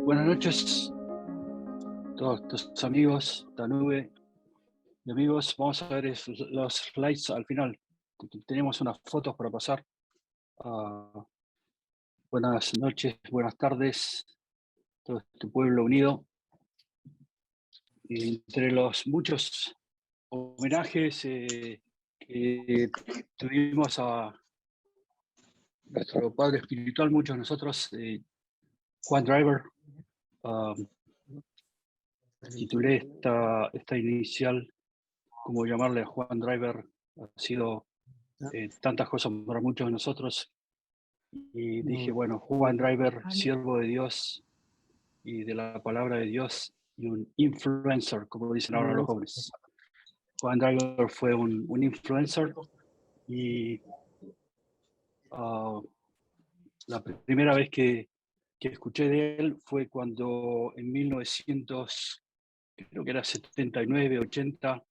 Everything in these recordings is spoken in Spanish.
Buenas noches, todos tus amigos, Danube y amigos. Vamos a ver los slides al final. Tenemos unas fotos para pasar. Buenas noches, buenas tardes, todo este pueblo unido. Y entre los muchos homenajes que tuvimos a nuestro padre espiritual, muchos de nosotros, Juan Driver, titulé esta inicial, como llamarle a Juan Driver, ha sido tantas cosas para muchos de nosotros. Y dije, bueno, Juan Driver, siervo de Dios y de la palabra de Dios, y un influencer, como dicen ahora los jóvenes. Juan Driver fue un influencer, y la primera vez que escuché de él fue cuando en 1900, creo que era 79, 80,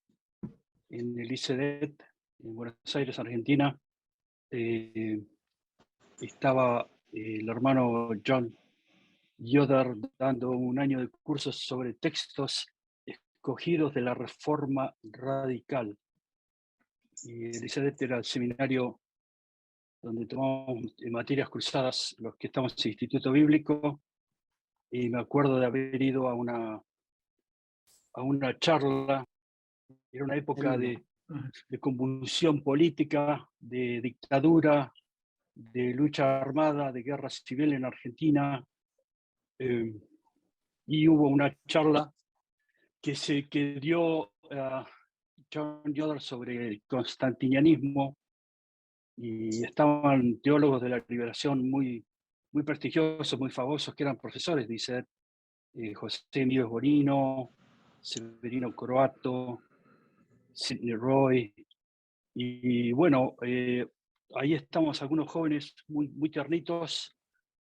en el ICEDET, en Buenos Aires, Argentina, estaba el hermano John Yoder dando un año de cursos sobre textos escogidos de la Reforma Radical. Y el ICEDET era el seminario donde tomamos materias cruzadas los que estamos en el Instituto Bíblico, y me acuerdo de haber ido a una charla. Era una época de convulsión política, de dictadura, de lucha armada, de guerra civil en Argentina, y hubo una charla que dio John Yoder sobre el constantinianismo, y estaban teólogos de la liberación muy prestigiosos, muy famosos, que eran profesores, dice José Emilio Bonino, Severino Croato, Sidney Roy, y bueno, ahí estamos algunos jóvenes muy tiernitos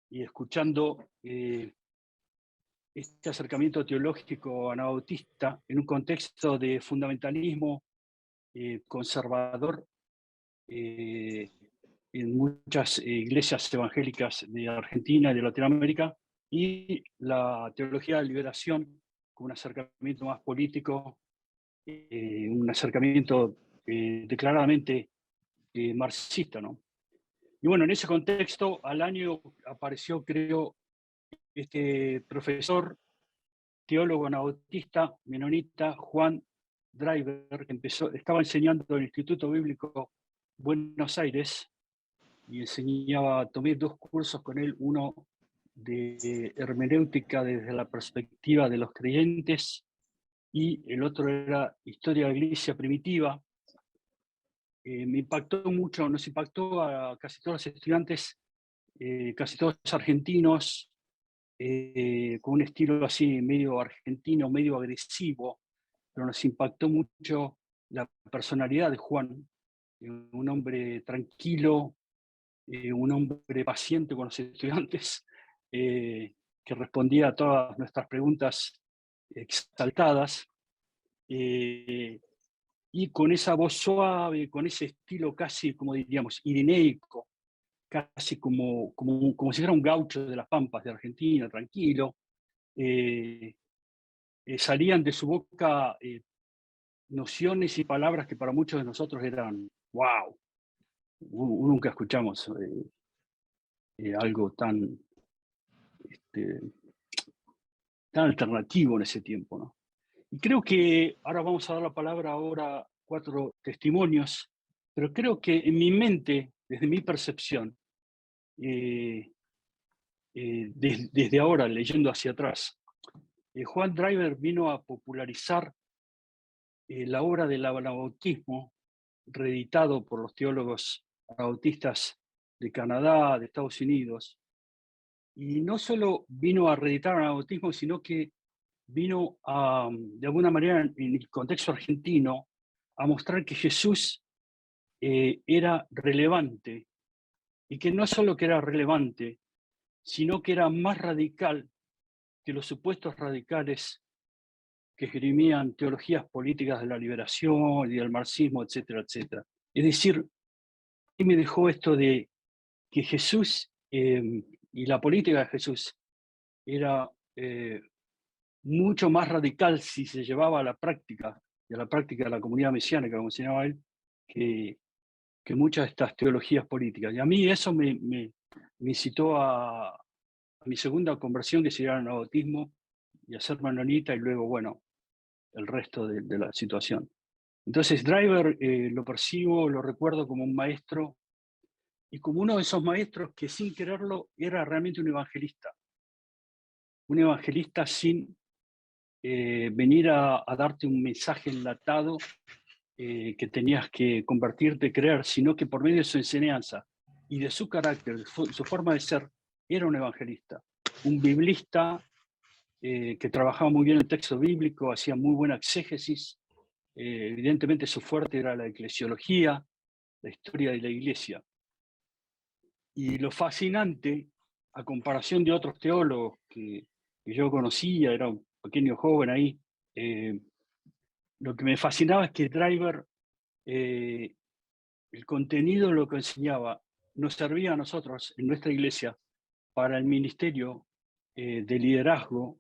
y escuchando este acercamiento teológico anabautista en un contexto de fundamentalismo conservador en muchas iglesias evangélicas de Argentina y de Latinoamérica, y la teología de la liberación con un acercamiento más político, un acercamiento declaradamente marxista, ¿no? Y bueno, en ese contexto, al año apareció, creo, este profesor, teólogo anabautista, menonita, Juan Driver, que estaba enseñando en el Instituto Bíblico Buenos Aires, y tomé 2 cursos con él, uno de hermenéutica desde la perspectiva de los creyentes, y el otro era historia de la iglesia primitiva. Me impactó mucho, nos impactó a casi todos los estudiantes, casi todos argentinos, con un estilo así medio argentino, medio agresivo, pero nos impactó mucho la personalidad de Juan, un hombre tranquilo, un hombre paciente con los estudiantes, que respondía a todas nuestras preguntas exaltadas, y con esa voz suave, con ese estilo casi, como diríamos, ireneico, casi como si fuera un gaucho de las pampas de Argentina, tranquilo. Salían de su boca nociones y palabras que para muchos de nosotros eran wow, nunca escuchamos algo este, tan alternativo en ese tiempo, ¿no? Y creo que ahora vamos a dar la palabra ahora a 4 testimonios, pero creo que en mi mente, desde mi percepción, desde ahora, leyendo hacia atrás, Juan Driver vino a popularizar la obra del anabautismo, reeditado por los teólogos anabautistas de Canadá, de Estados Unidos, y no solo vino a reeditar el anabautismo, sino que vino a, de alguna manera, en el contexto argentino, a mostrar que Jesús era relevante, y que no solo que era relevante, sino que era más radical que los supuestos radicales que esgrimían teologías políticas de la liberación y del marxismo, etcétera, etcétera. Es decir, y me dejó esto de que Jesús y la política de Jesús era mucho más radical si se llevaba a la práctica, y a la práctica de la comunidad mesiánica, como se llamaba él, que muchas de estas teologías políticas. Y a mí eso me incitó a mi segunda conversión, que sería el anabautismo, y a ser menonita, y luego, bueno, el resto de la situación. Entonces, Driver lo percibo, lo recuerdo como un maestro, y como uno de esos maestros que sin quererlo era realmente un evangelista sin venir a darte un mensaje enlatado que tenías que convertirte, creer, sino que por medio de su enseñanza y de su carácter, de su forma de ser, era un evangelista, un biblista que trabajaba muy bien el texto bíblico, hacía muy buena exégesis. Evidentemente su fuerte era la eclesiología, la historia de la iglesia. Y lo fascinante, a comparación de otros teólogos que yo conocía, era un pequeño joven ahí, lo que me fascinaba es que Driver, el contenido de lo que enseñaba, nos servía a nosotros en nuestra iglesia para el ministerio de liderazgo,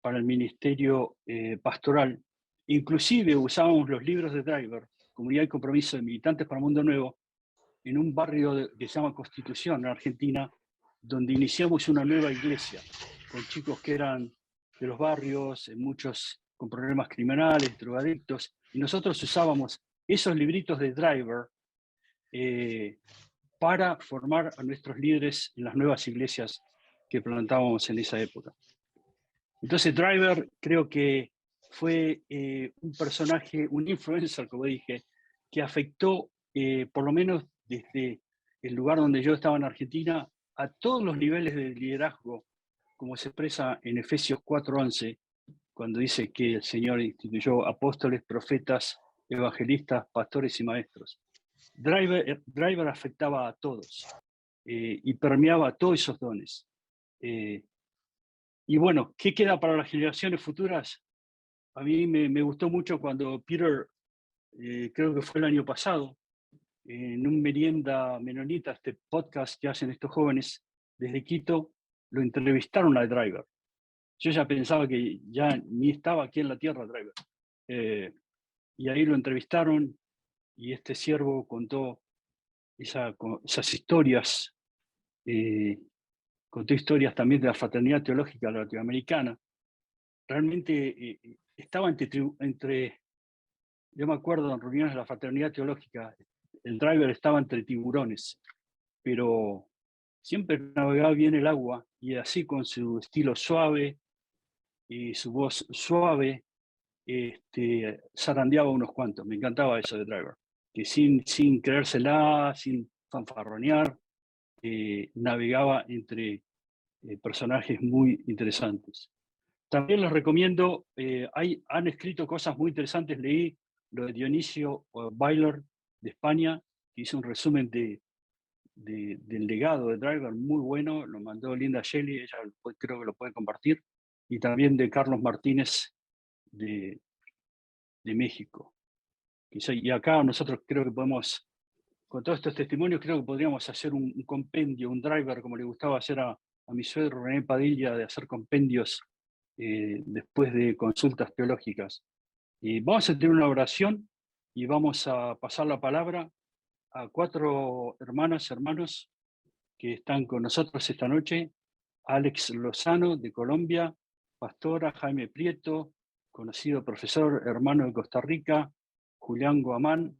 para el ministerio pastoral. Inclusive usábamos los libros de Driver, Comunidad y Compromiso de Militantes para el Mundo Nuevo, en un barrio que se llama Constitución, en Argentina, donde iniciamos una nueva iglesia, con chicos que eran de los barrios, muchos con problemas criminales, drogadictos, y nosotros usábamos esos libritos de Driver para formar a nuestros líderes en las nuevas iglesias que plantábamos en esa época. Entonces Driver creo que fue un personaje, un influencer, como dije, que afectó, por lo menos desde el lugar donde yo estaba en Argentina, a todos los niveles de liderazgo, como se expresa en Efesios 4:11, cuando dice que el Señor instituyó apóstoles, profetas, evangelistas, pastores y maestros. Driver afectaba a todos y permeaba todos esos dones. Y bueno, ¿qué queda para las generaciones futuras? A mí me gustó mucho cuando Peter, creo que fue el año pasado, en un merienda menonita, este podcast que hacen estos jóvenes desde Quito, lo entrevistaron al Driver. Yo ya pensaba que ya ni estaba aquí en la tierra Driver. Y ahí lo entrevistaron y este siervo contó esas historias, contó historias también de la fraternidad teológica latinoamericana. Realmente estaba yo me acuerdo en reuniones de la fraternidad teológica, el Driver estaba entre tiburones, pero siempre navegaba bien el agua y así con su estilo suave y su voz suave, zarandeaba unos cuantos. Me encantaba eso de Driver, que sin creérsela, sin fanfarronear, navegaba entre personajes muy interesantes. También les recomiendo, han escrito cosas muy interesantes, leí lo de Dionisio Bailer de España, que hizo un resumen del legado de Driver muy bueno, lo mandó Linda Shelley, ella creo que lo puede compartir, y también de Carlos Martínez de México. Y acá nosotros creo que podemos, con todos estos testimonios, creo que podríamos hacer un compendio, un Driver, como le gustaba hacer a mi suegro René Padilla, de hacer compendios después de consultas teológicas. Y vamos a tener una oración y vamos a pasar la palabra a 4 hermanos que están con nosotros esta noche. Alex Lozano, de Colombia, pastora, Jaime Prieto, conocido profesor, hermano de Costa Rica, Julián Guamán,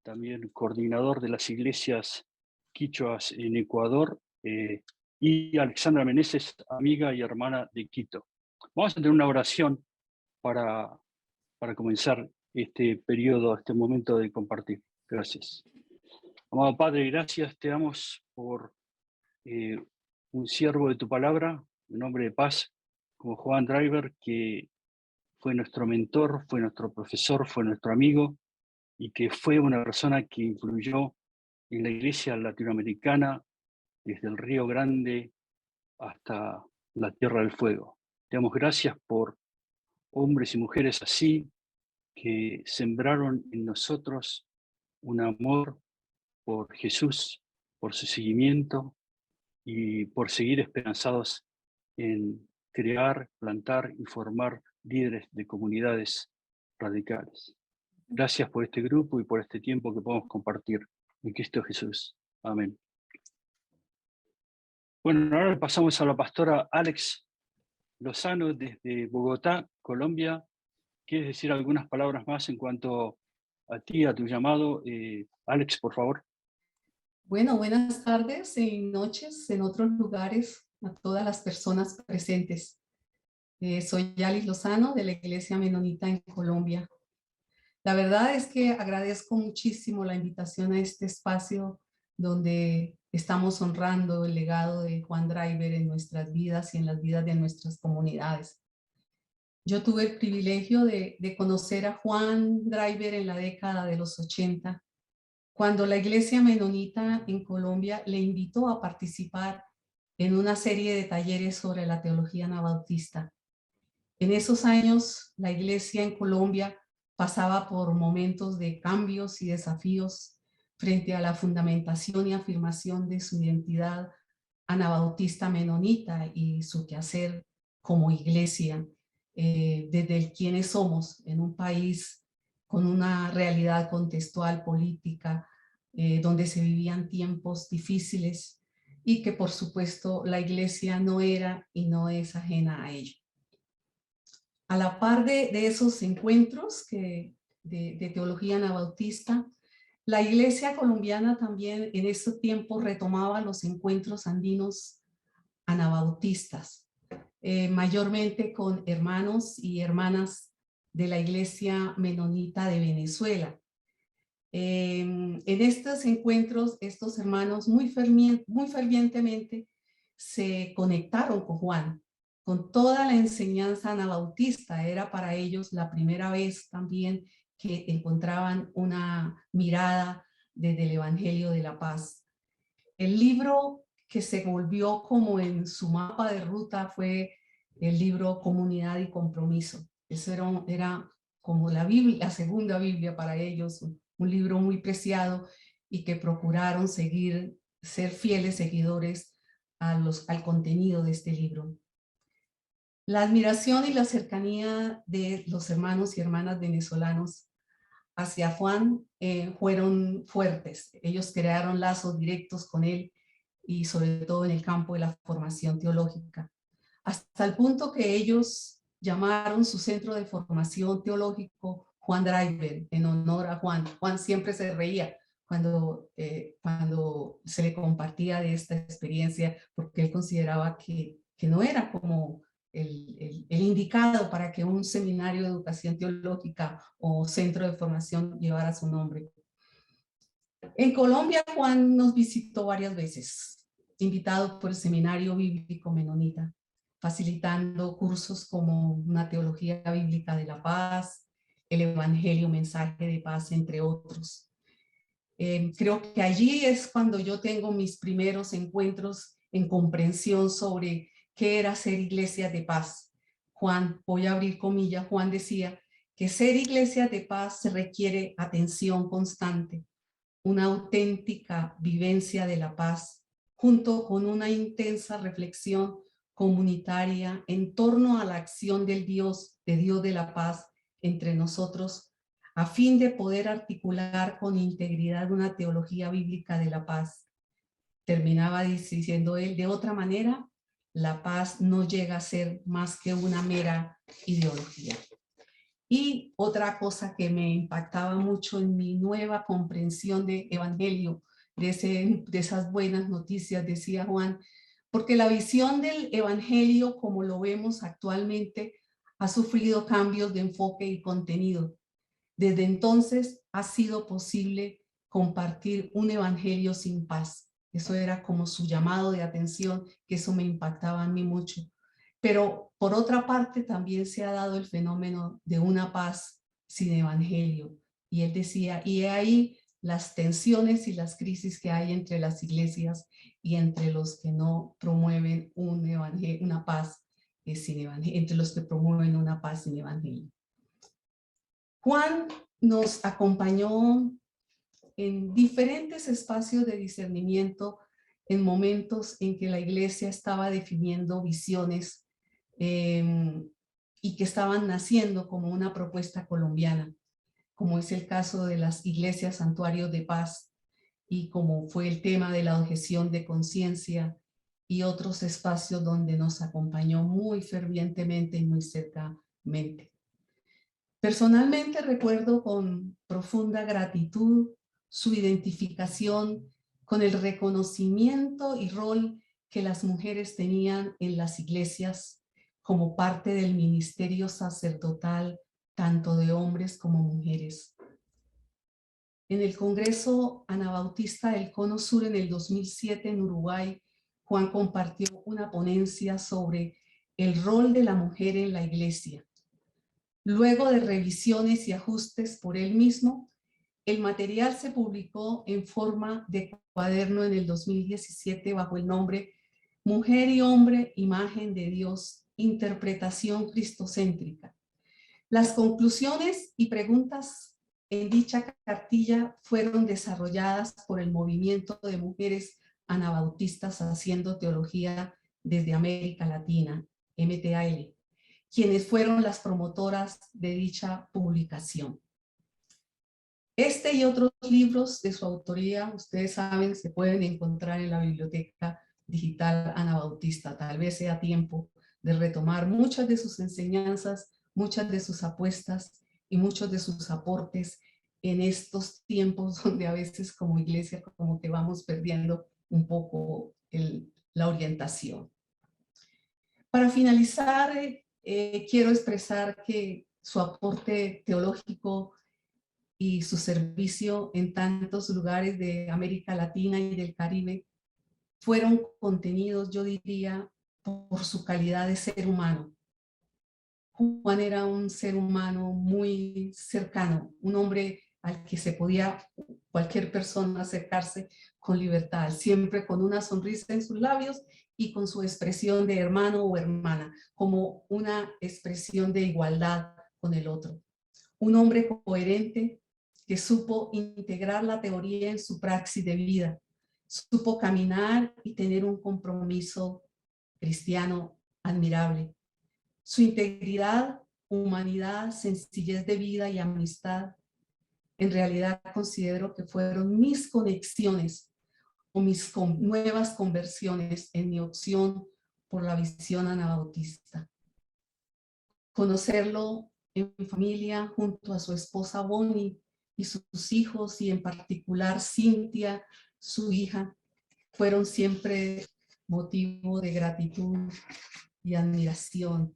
también coordinador de las iglesias quichuas en Ecuador, y Alexandra Meneses, amiga y hermana de Quito. Vamos a tener una oración para comenzar este periodo, este momento de compartir. Gracias. Amado Padre, gracias te damos por un siervo de tu palabra, un hombre de paz, como Juan Driver, que fue nuestro mentor, fue nuestro profesor, fue nuestro amigo, y que fue una persona que influyó en la iglesia latinoamericana desde el Río Grande hasta la Tierra del Fuego. Te damos gracias por hombres y mujeres así, que sembraron en nosotros un amor por Jesús, por su seguimiento y por seguir esperanzados en crear, plantar y formar líderes de comunidades radicales. Gracias por este grupo y por este tiempo que podemos compartir en Cristo Jesús. Amén. Bueno, ahora pasamos a la pastora Alex Lozano desde Bogotá, Colombia. ¿Quieres decir algunas palabras más en cuanto a ti, a tu llamado? Alex, por favor. Bueno, buenas tardes y noches en otros lugares a todas las personas presentes. Soy Alex Lozano de la Iglesia Menonita en Colombia. La verdad es que agradezco muchísimo la invitación a este espacio donde estamos honrando el legado de Juan Driver en nuestras vidas y en las vidas de nuestras comunidades. Yo tuve el privilegio de conocer a Juan Driver en la década de los 80, cuando la Iglesia Menonita en Colombia le invitó a participar en una serie de talleres sobre la teología anabautista. En esos años, la Iglesia en Colombia pasaba por momentos de cambios y desafíos frente a la fundamentación y afirmación de su identidad anabautista menonita y su quehacer como iglesia, desde el quiénes somos en un país con una realidad contextual política, donde se vivían tiempos difíciles y que por supuesto la iglesia no era y no es ajena a ello. A la par de esos encuentros de teología anabautista, la iglesia colombiana también en ese tiempo retomaba los encuentros andinos anabautistas, mayormente con hermanos y hermanas de la iglesia menonita de Venezuela. En estos encuentros, estos hermanos muy fervientemente se conectaron con Juan, con toda la enseñanza anabautista. Era para ellos la primera vez también que encontraban una mirada desde el Evangelio de la Paz. El libro que se volvió como en su mapa de ruta fue el libro Comunidad y Compromiso. Eso era como la Biblia, la segunda Biblia para ellos, un libro muy preciado y que procuraron ser fieles seguidores al contenido de este libro. La admiración y la cercanía de los hermanos y hermanas venezolanos hacia Juan fueron fuertes. Ellos crearon lazos directos con él y sobre todo en el campo de la formación teológica, hasta el punto que ellos llamaron su centro de formación teológico Juan Driver, en honor a Juan. Juan siempre se reía cuando se le compartía de esta experiencia, porque él consideraba que no era como el indicado para que un seminario de educación teológica o centro de formación llevara su nombre. En Colombia, Juan nos visitó varias veces, invitado por el Seminario Bíblico Menonita, facilitando cursos como una teología bíblica de la paz, el Evangelio, mensaje de paz, entre otros. Creo que allí es cuando yo tengo mis primeros encuentros en comprensión sobre qué era ser iglesia de paz. Juan, voy a abrir comillas, Juan decía que ser iglesia de paz se requiere atención constante, una auténtica vivencia de la paz, junto con una intensa reflexión comunitaria en torno a la acción del Dios de la paz entre nosotros, a fin de poder articular con integridad una teología bíblica de la paz. Terminaba diciendo él, de otra manera, la paz no llega a ser más que una mera ideología. Y otra cosa que me impactaba mucho en mi nueva comprensión de evangelio, de esas buenas noticias, decía Juan, porque la visión del evangelio como lo vemos actualmente ha sufrido cambios de enfoque y contenido. Desde entonces ha sido posible compartir un evangelio sin paz. Eso era como su llamado de atención, que eso me impactaba a mí mucho. Pero por otra parte también se ha dado el fenómeno de una paz sin evangelio. Y él decía, y ahí las tensiones y las crisis que hay entre las iglesias y entre los que no promueven una paz sin evangelio, entre los que promueven una paz sin evangelio. Juan nos acompañó en diferentes espacios de discernimiento en momentos en que la iglesia estaba definiendo visiones y que estaban naciendo como una propuesta colombiana, como es el caso de las iglesias santuarios de paz y como fue el tema de la objeción de conciencia y otros espacios donde nos acompañó muy fervientemente y muy cercamente. Personalmente recuerdo con profunda gratitud su identificación con el reconocimiento y rol que las mujeres tenían en las iglesias como parte del ministerio sacerdotal, tanto de hombres como mujeres. En el Congreso Anabautista del Cono Sur en el 2007 en Uruguay, Juan compartió una ponencia sobre el rol de la mujer en la iglesia. Luego de revisiones y ajustes por él mismo, el material se publicó en forma de cuaderno en el 2017 bajo el nombre Mujer y Hombre, Imagen de Dios, Interpretación Cristocéntrica. Las conclusiones y preguntas en dicha cartilla fueron desarrolladas por el movimiento de mujeres anabautistas haciendo teología desde América Latina, MTAL, quienes fueron las promotoras de dicha publicación. Este y otros libros de su autoría, ustedes saben, se pueden encontrar en la Biblioteca Digital Anabautista. Tal vez sea tiempo de retomar muchas de sus enseñanzas, muchas de sus apuestas y muchos de sus aportes en estos tiempos donde a veces como iglesia como que vamos perdiendo un poco la orientación. Para finalizar, quiero expresar que su aporte teológico y su servicio en tantos lugares de América Latina y del Caribe fueron contenidos, yo diría, por su calidad de ser humano. Juan era un ser humano muy cercano, un hombre al que se podía cualquier persona acercarse con libertad, siempre con una sonrisa en sus labios y con su expresión de hermano o hermana, como una expresión de igualdad con el otro. Un hombre coherente que supo integrar la teoría en su praxis de vida, supo caminar y tener un compromiso cristiano admirable. Su integridad, humanidad, sencillez de vida y amistad, en realidad considero que fueron mis conexiones o mis nuevas conversiones en mi opción por la visión anabautista. Conocerlo en familia junto a su esposa Bonnie y sus hijos y en particular Cintia, su hija, fueron siempre motivo de gratitud y admiración.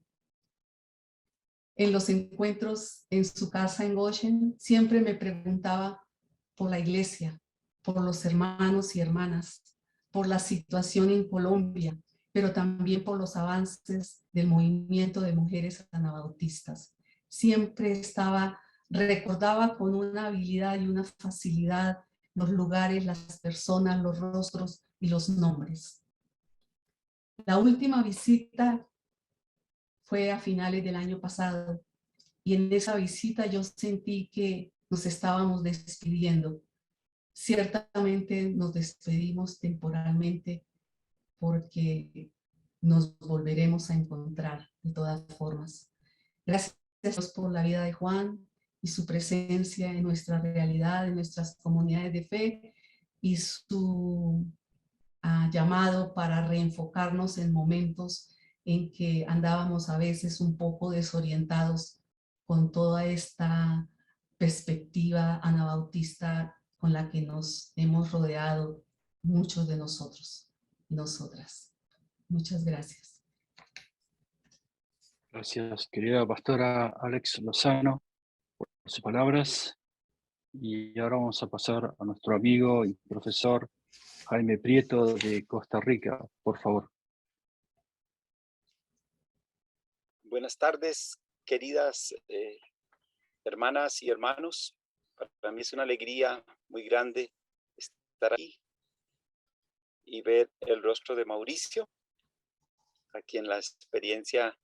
En los encuentros en su casa en Goshen, siempre me preguntaba por la iglesia, por los hermanos y hermanas, por la situación en Colombia, pero también por los avances del movimiento de mujeres anabautistas. Siempre recordaba con una habilidad y una facilidad los lugares, las personas, los rostros y los nombres. La última visita fue a finales del año pasado y en esa visita yo sentí que nos estábamos despidiendo. Ciertamente nos despedimos temporalmente porque nos volveremos a encontrar de todas formas. Gracias a Dios por la vida de Juan y su presencia en nuestra realidad, en nuestras comunidades de fe y su llamado para reenfocarnos en momentos en que andábamos a veces un poco desorientados con toda esta perspectiva anabautista con la que nos hemos rodeado muchos de nosotros y nosotras. Muchas gracias. Gracias, querida pastora Alex Lozano, por sus palabras. Y ahora vamos a pasar a nuestro amigo y profesor Jaime Prieto de Costa Rica, por favor. Buenas tardes, queridas hermanas y hermanos. Para mí es una alegría muy grande estar aquí y ver el rostro de Mauricio, a quien la experiencia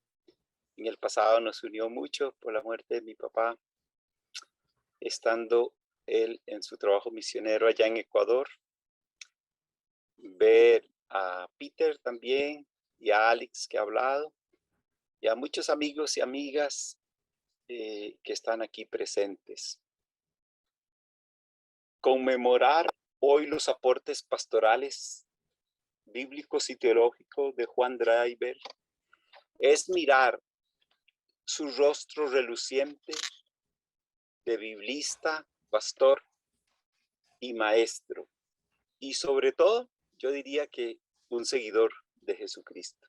en el pasado nos unió mucho por la muerte de mi papá, estando él en su trabajo misionero allá en Ecuador. Ver a Peter también y a Alex que ha hablado. y a muchos amigos y amigas que están aquí presentes. Conmemorar hoy los aportes pastorales, bíblicos y teológicos de Juan Driver es mirar su rostro reluciente de biblista, pastor y maestro, y sobre todo, yo diría que un seguidor de Jesucristo.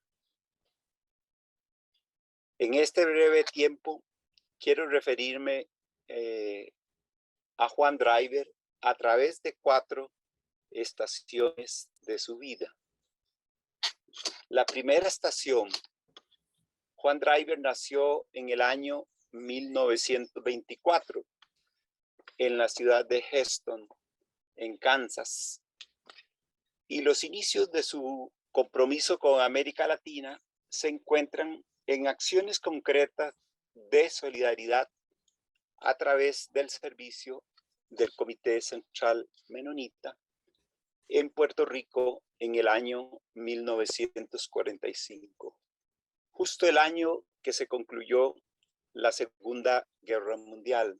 En este breve tiempo, quiero referirme a Juan Driver a través de 4 estaciones de su vida. La primera estación, Juan Driver nació en el año 1924 en la ciudad de Heston, en Kansas. Y los inicios de su compromiso con América Latina se encuentran en acciones concretas de solidaridad a través del servicio del Comité Central Menonita en Puerto Rico en el año 1945, justo el año que se concluyó la Segunda Guerra Mundial.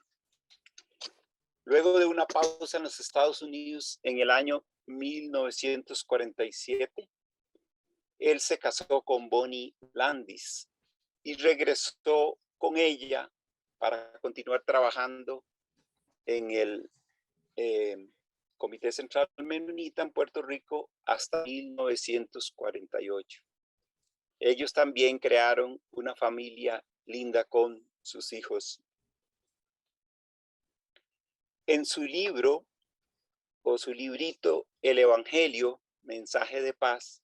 Luego de una pausa en los Estados Unidos en el año 1947, él se casó con Bonnie Landis y regresó con ella para continuar trabajando en el Comité Central Menonita en Puerto Rico hasta 1948. Ellos también crearon una familia linda con sus hijos. En su libro o su librito, El Evangelio, Mensaje de Paz,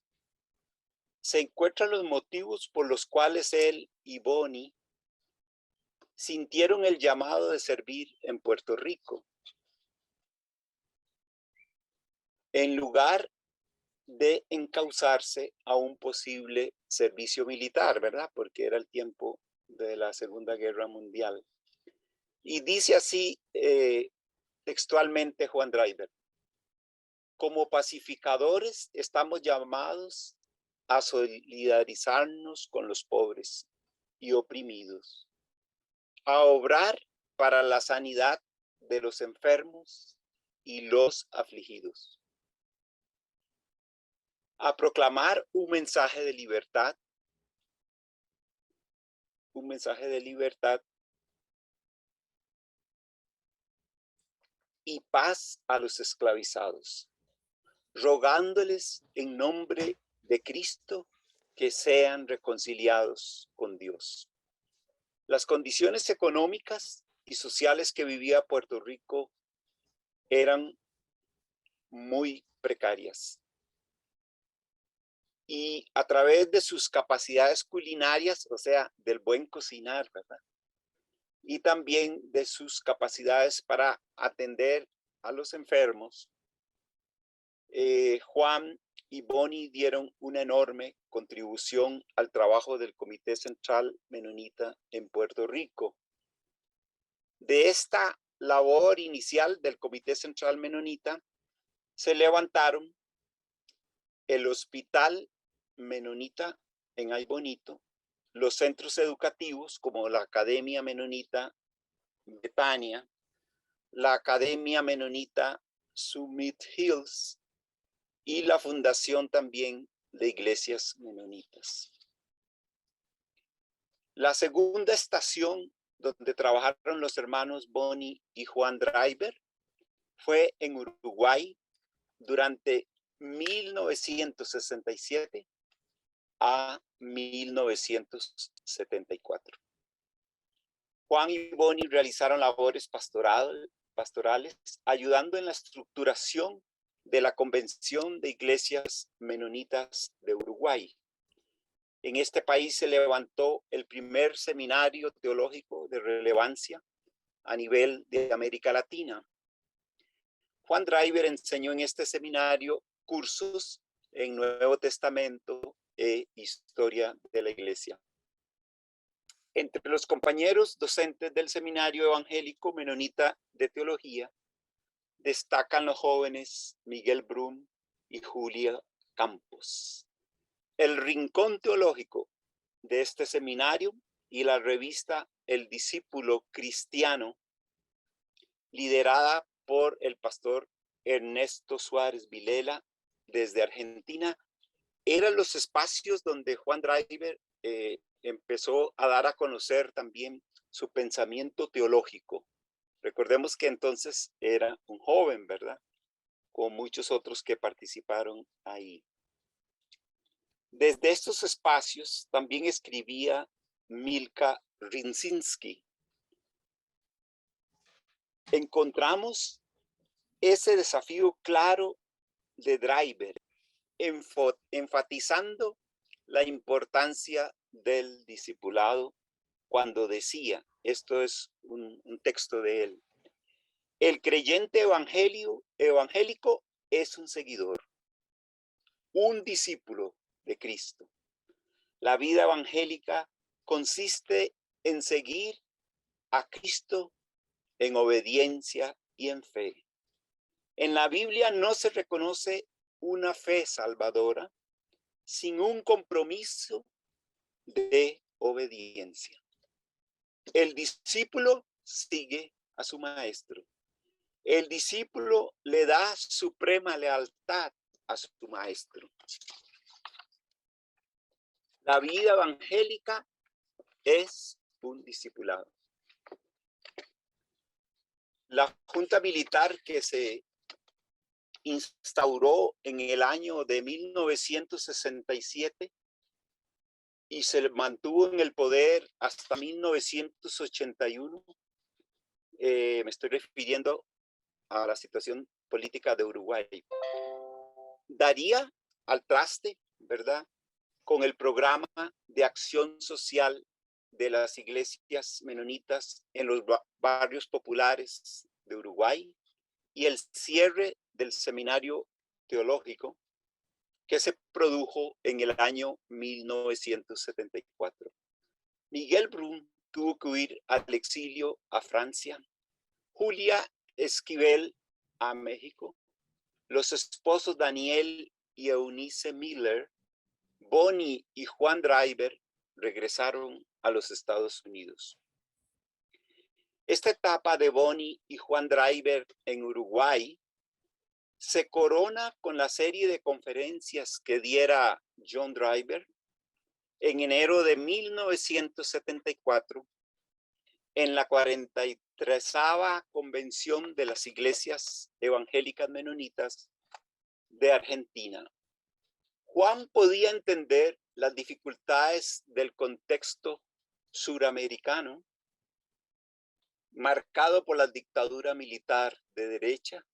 se encuentran los motivos por los cuales él y Bonnie sintieron el llamado de servir en Puerto Rico. En lugar de encauzarse a un posible servicio militar, ¿verdad? Porque era el tiempo de la Segunda Guerra Mundial. Y dice así textualmente Juan Driver: como pacificadores estamos llamados a solidarizarnos con los pobres y oprimidos, a obrar para la sanidad de los enfermos y los afligidos, a proclamar un mensaje de libertad y paz a los esclavizados, rogándoles en nombre de Cristo que sean reconciliados con Dios. Las condiciones económicas y sociales que vivía Puerto Rico eran muy precarias. Y a través de sus capacidades culinarias, o sea, del buen cocinar, ¿verdad? Y también de sus capacidades para atender a los enfermos, Juan y Bonnie dieron una enorme contribución al trabajo del Comité Central Menonita en Puerto Rico. De esta labor inicial del Comité Central Menonita se levantaron el Hospital Menonita en Ay Bonito, los centros educativos como la Academia Menonita Betania, la Academia Menonita Summit Hills y la fundación también de iglesias menonitas. La segunda estación donde trabajaron los hermanos Bonnie y Juan Driver fue en Uruguay durante 1967 a 1974. Juan y Bonnie realizaron labores pastorales, ayudando en la estructuración de la Convención de Iglesias Menonitas de Uruguay. En este país se levantó el primer seminario teológico de relevancia a nivel de América Latina. Juan Driver enseñó en este seminario cursos en Nuevo Testamento e historia de la Iglesia. Entre los compañeros docentes del Seminario Evangélico Menonita de Teología destacan los jóvenes Miguel Brum y Julia Campos. El rincón teológico de este seminario y la revista El Discípulo Cristiano, liderada por el pastor Ernesto Suárez Vilela desde Argentina, eran los espacios donde Juan Driver empezó a dar a conocer también su pensamiento teológico. Recordemos que entonces era un joven, ¿verdad? Con muchos otros que participaron ahí. Desde estos espacios también escribía Milka Rinzinski. Encontramos ese desafío claro de Driver, enfatizando la importancia del discipulado cuando decía, esto es un texto de él, el creyente evangélico es un seguidor, un discípulo de Cristo. La vida evangélica consiste en seguir a Cristo en obediencia y en fe. En la Biblia no se reconoce una fe salvadora sin un compromiso de obediencia. El discípulo sigue a su maestro. El discípulo le da suprema lealtad a su maestro. La vida evangélica es un discipulado. La junta militar que se instauró en el año de 1967 y se mantuvo en el poder hasta 1981. Me estoy refiriendo a la situación política de Uruguay. Daría al traste, ¿verdad?, con el programa de acción social de las iglesias menonitas en los barrios populares de Uruguay y el cierre del seminario teológico que se produjo en el año 1974. Miguel Brun tuvo que huir al exilio a Francia, Julia Esquivel a México, los esposos Daniel y Eunice Miller, Bonnie y Juan Driver regresaron a los Estados Unidos. Esta etapa de Bonnie y Juan Driver en Uruguay se corona con la serie de conferencias que diera John Driver en enero de 1974 en la 43ª Convención de las Iglesias Evangélicas Menonitas de Argentina. Juan podía entender las dificultades del contexto suramericano, marcado por la dictadura militar de derecha,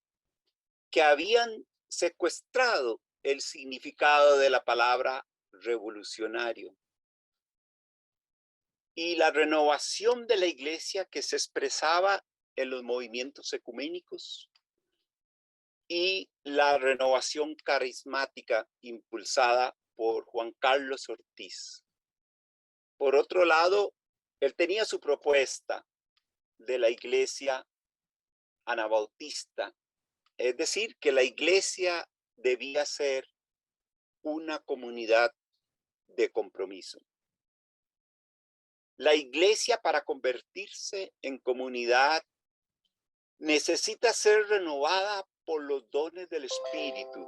que habían secuestrado el significado de la palabra revolucionario y la renovación de la iglesia que se expresaba en los movimientos ecuménicos y la renovación carismática impulsada por Juan Carlos Ortiz. Por otro lado, él tenía su propuesta de la iglesia anabautista, es decir, que la iglesia debía ser una comunidad de compromiso. La iglesia, para convertirse en comunidad, necesita ser renovada por los dones del Espíritu,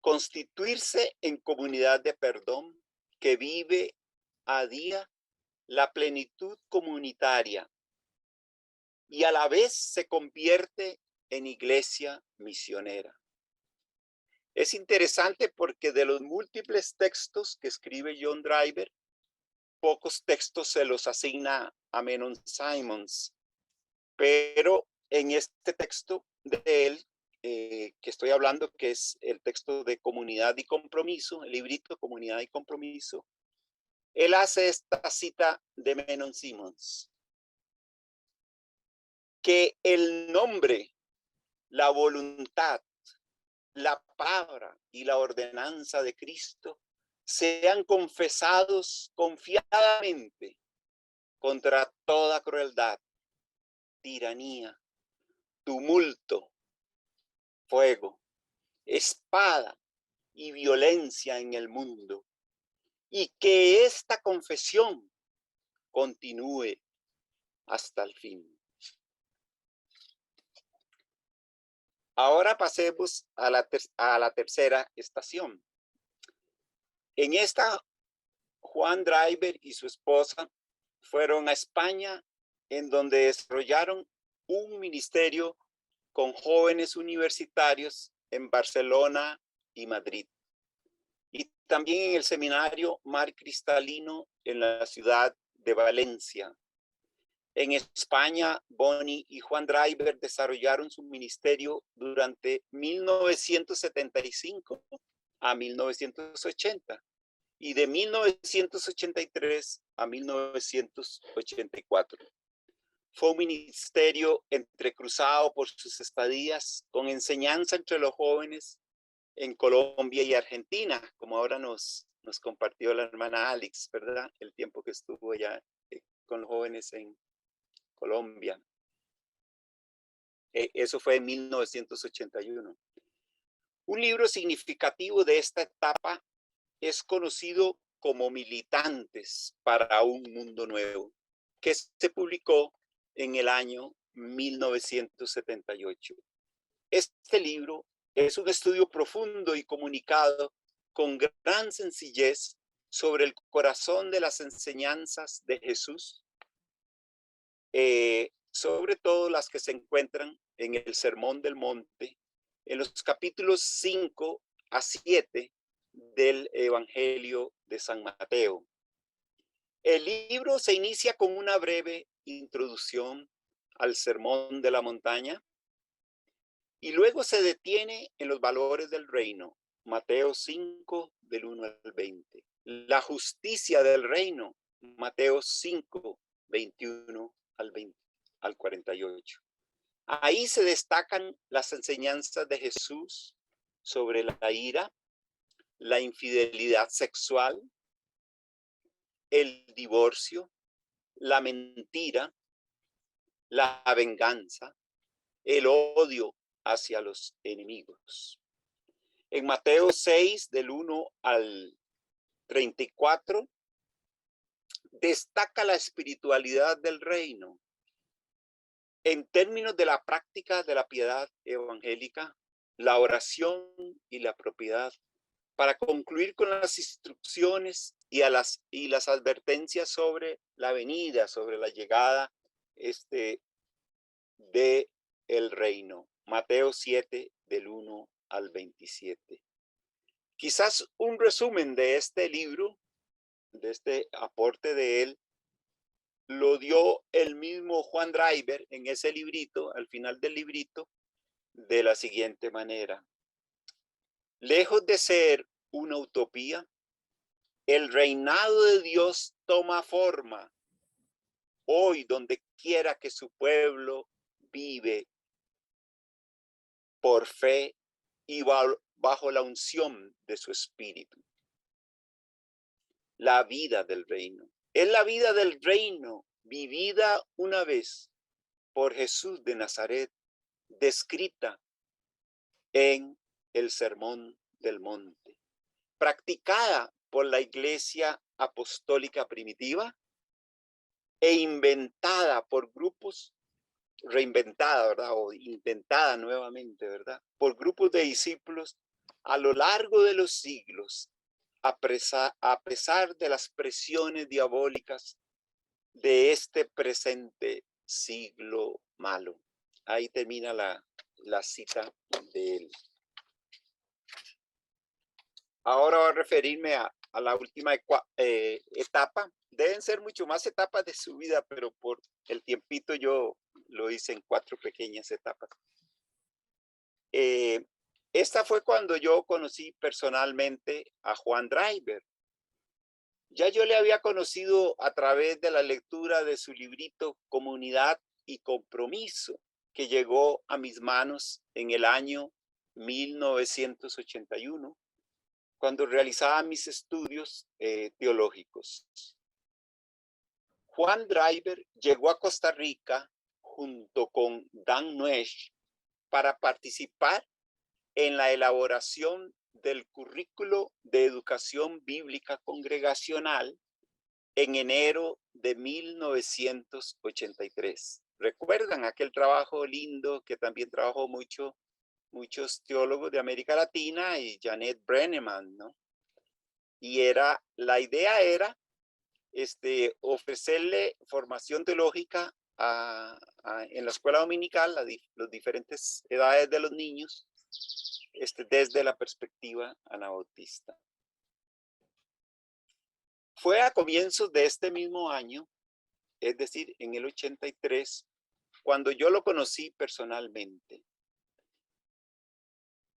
constituirse en comunidad de perdón que vive a día la plenitud comunitaria y a la vez se convierte en iglesia misionera. Es interesante porque de los múltiples textos que escribe John Driver, pocos textos se los asigna a Menon Simons, pero en este texto de él, que estoy hablando, que es el texto de Comunidad y Compromiso, el librito Comunidad y Compromiso, él hace esta cita de Menon Simons, que el nombre, la voluntad, la palabra y la ordenanza de Cristo sean confesados confiadamente contra toda crueldad, tiranía, tumulto, fuego, espada y violencia en el mundo, y que esta confesión continúe hasta el fin. Ahora pasemos a la tercera estación. En esta, Juan Driver y su esposa fueron a España, en donde desarrollaron un ministerio con jóvenes universitarios en Barcelona y Madrid. Y también en el seminario Mar Cristalino en la ciudad de Valencia. En España, Bonnie y Juan Driver desarrollaron su ministerio durante 1975 a 1980 y de 1983 a 1984. Fue un ministerio entrecruzado por sus estadías con enseñanza entre los jóvenes en Colombia y Argentina, como ahora nos compartió la hermana Alex, ¿verdad? El tiempo que estuvo allá con los jóvenes en Colombia. Eso fue en 1981. Un libro significativo de esta etapa es conocido como Militantes para un Mundo Nuevo, que se publicó en el año 1978. Este libro es un estudio profundo y comunicado con gran sencillez sobre el corazón de las enseñanzas de Jesús, sobre todo las que se encuentran en el Sermón del Monte, en los capítulos 5 a 7 del Evangelio de San Mateo. El libro se inicia con una breve introducción al Sermón de la Montaña y luego se detiene en los valores del reino, Mateo 5 del 1 al 20. La justicia del reino, Mateo 5, 21 al 48. Ahí se destacan las enseñanzas de Jesús sobre la ira, la infidelidad sexual, el divorcio, la mentira, la venganza, el odio hacia los enemigos. En Mateo 6, del 1 al 34, destaca la espiritualidad del reino. En términos de la práctica de la piedad evangélica, la oración y la propiedad, para concluir con las instrucciones y las advertencias sobre la venida, sobre la llegada de el reino. Mateo 7, del 1 al 27. Quizás un resumen de este libro, de este aporte de él, lo dio el mismo Juan Driver en ese librito, al final del librito, de la siguiente manera. Lejos de ser una utopía, el reinado de Dios toma forma hoy donde quiera que su pueblo vive por fe y bajo la unción de su espíritu. La vida del reino. Es la vida del reino vivida una vez por Jesús de Nazaret, descrita en el Sermón del Monte, practicada por la Iglesia Apostólica Primitiva e inventada por grupos, reinventada, ¿verdad? O intentada nuevamente, ¿verdad? Por grupos de discípulos a lo largo de los siglos, a pesar de las presiones diabólicas de este presente siglo malo. Ahí termina la cita de él. Ahora voy a referirme a la última etapa. Deben ser mucho más etapas de su vida, pero por el tiempito yo lo hice en 4 pequeñas etapas. Esta fue cuando yo conocí personalmente a Juan Driver. Ya yo le había conocido a través de la lectura de su librito Comunidad y Compromiso, que llegó a mis manos en el año 1981, cuando realizaba mis estudios teológicos. Juan Driver llegó a Costa Rica junto con Dan Nuesch para participar en la elaboración del currículo de educación bíblica congregacional en enero de 1983. ¿Recuerdan aquel trabajo lindo que también trabajó muchos teólogos de América Latina y Janet Brenneman, ¿no? Y la idea era ofrecerle formación teológica en la escuela dominical a las diferentes edades de los niños, desde la perspectiva anabautista. Fue a comienzos de este mismo año, es decir, en el 83, cuando yo lo conocí personalmente.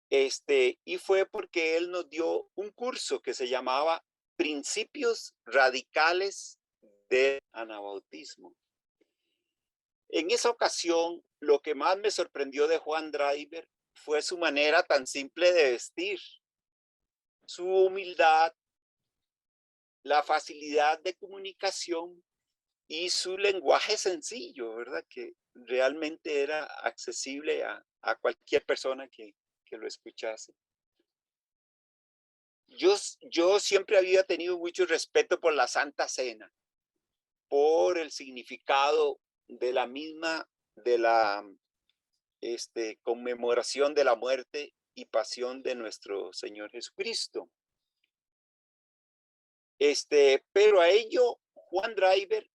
Y fue porque él nos dio un curso que se llamaba Principios Radicales del Anabautismo. En esa ocasión, lo que más me sorprendió de Juan Driver fue su manera tan simple de vestir, su humildad, la facilidad de comunicación y su lenguaje sencillo, ¿verdad? Que realmente era accesible a cualquier persona que lo escuchase. Yo siempre había tenido mucho respeto por la Santa Cena, por el significado de la misma, de la conmemoración de la muerte y pasión de nuestro Señor Jesucristo. Pero a ello Juan Driver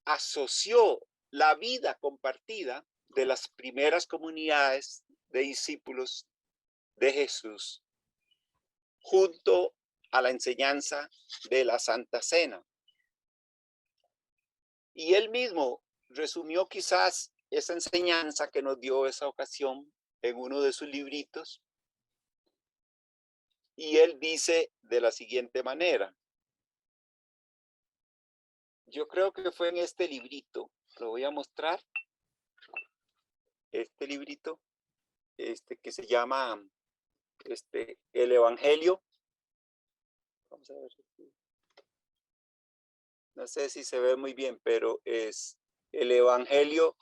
asoció la vida compartida de las primeras comunidades de discípulos de Jesús junto a la enseñanza de la Santa Cena. Y él mismo resumió quizás esa enseñanza que nos dio esa ocasión en uno de sus libritos. Y él dice de la siguiente manera. Yo creo que fue en este librito, lo voy a mostrar. Este librito, que se llama El Evangelio. Vamos a ver. No sé si se ve muy bien, pero es El Evangelio,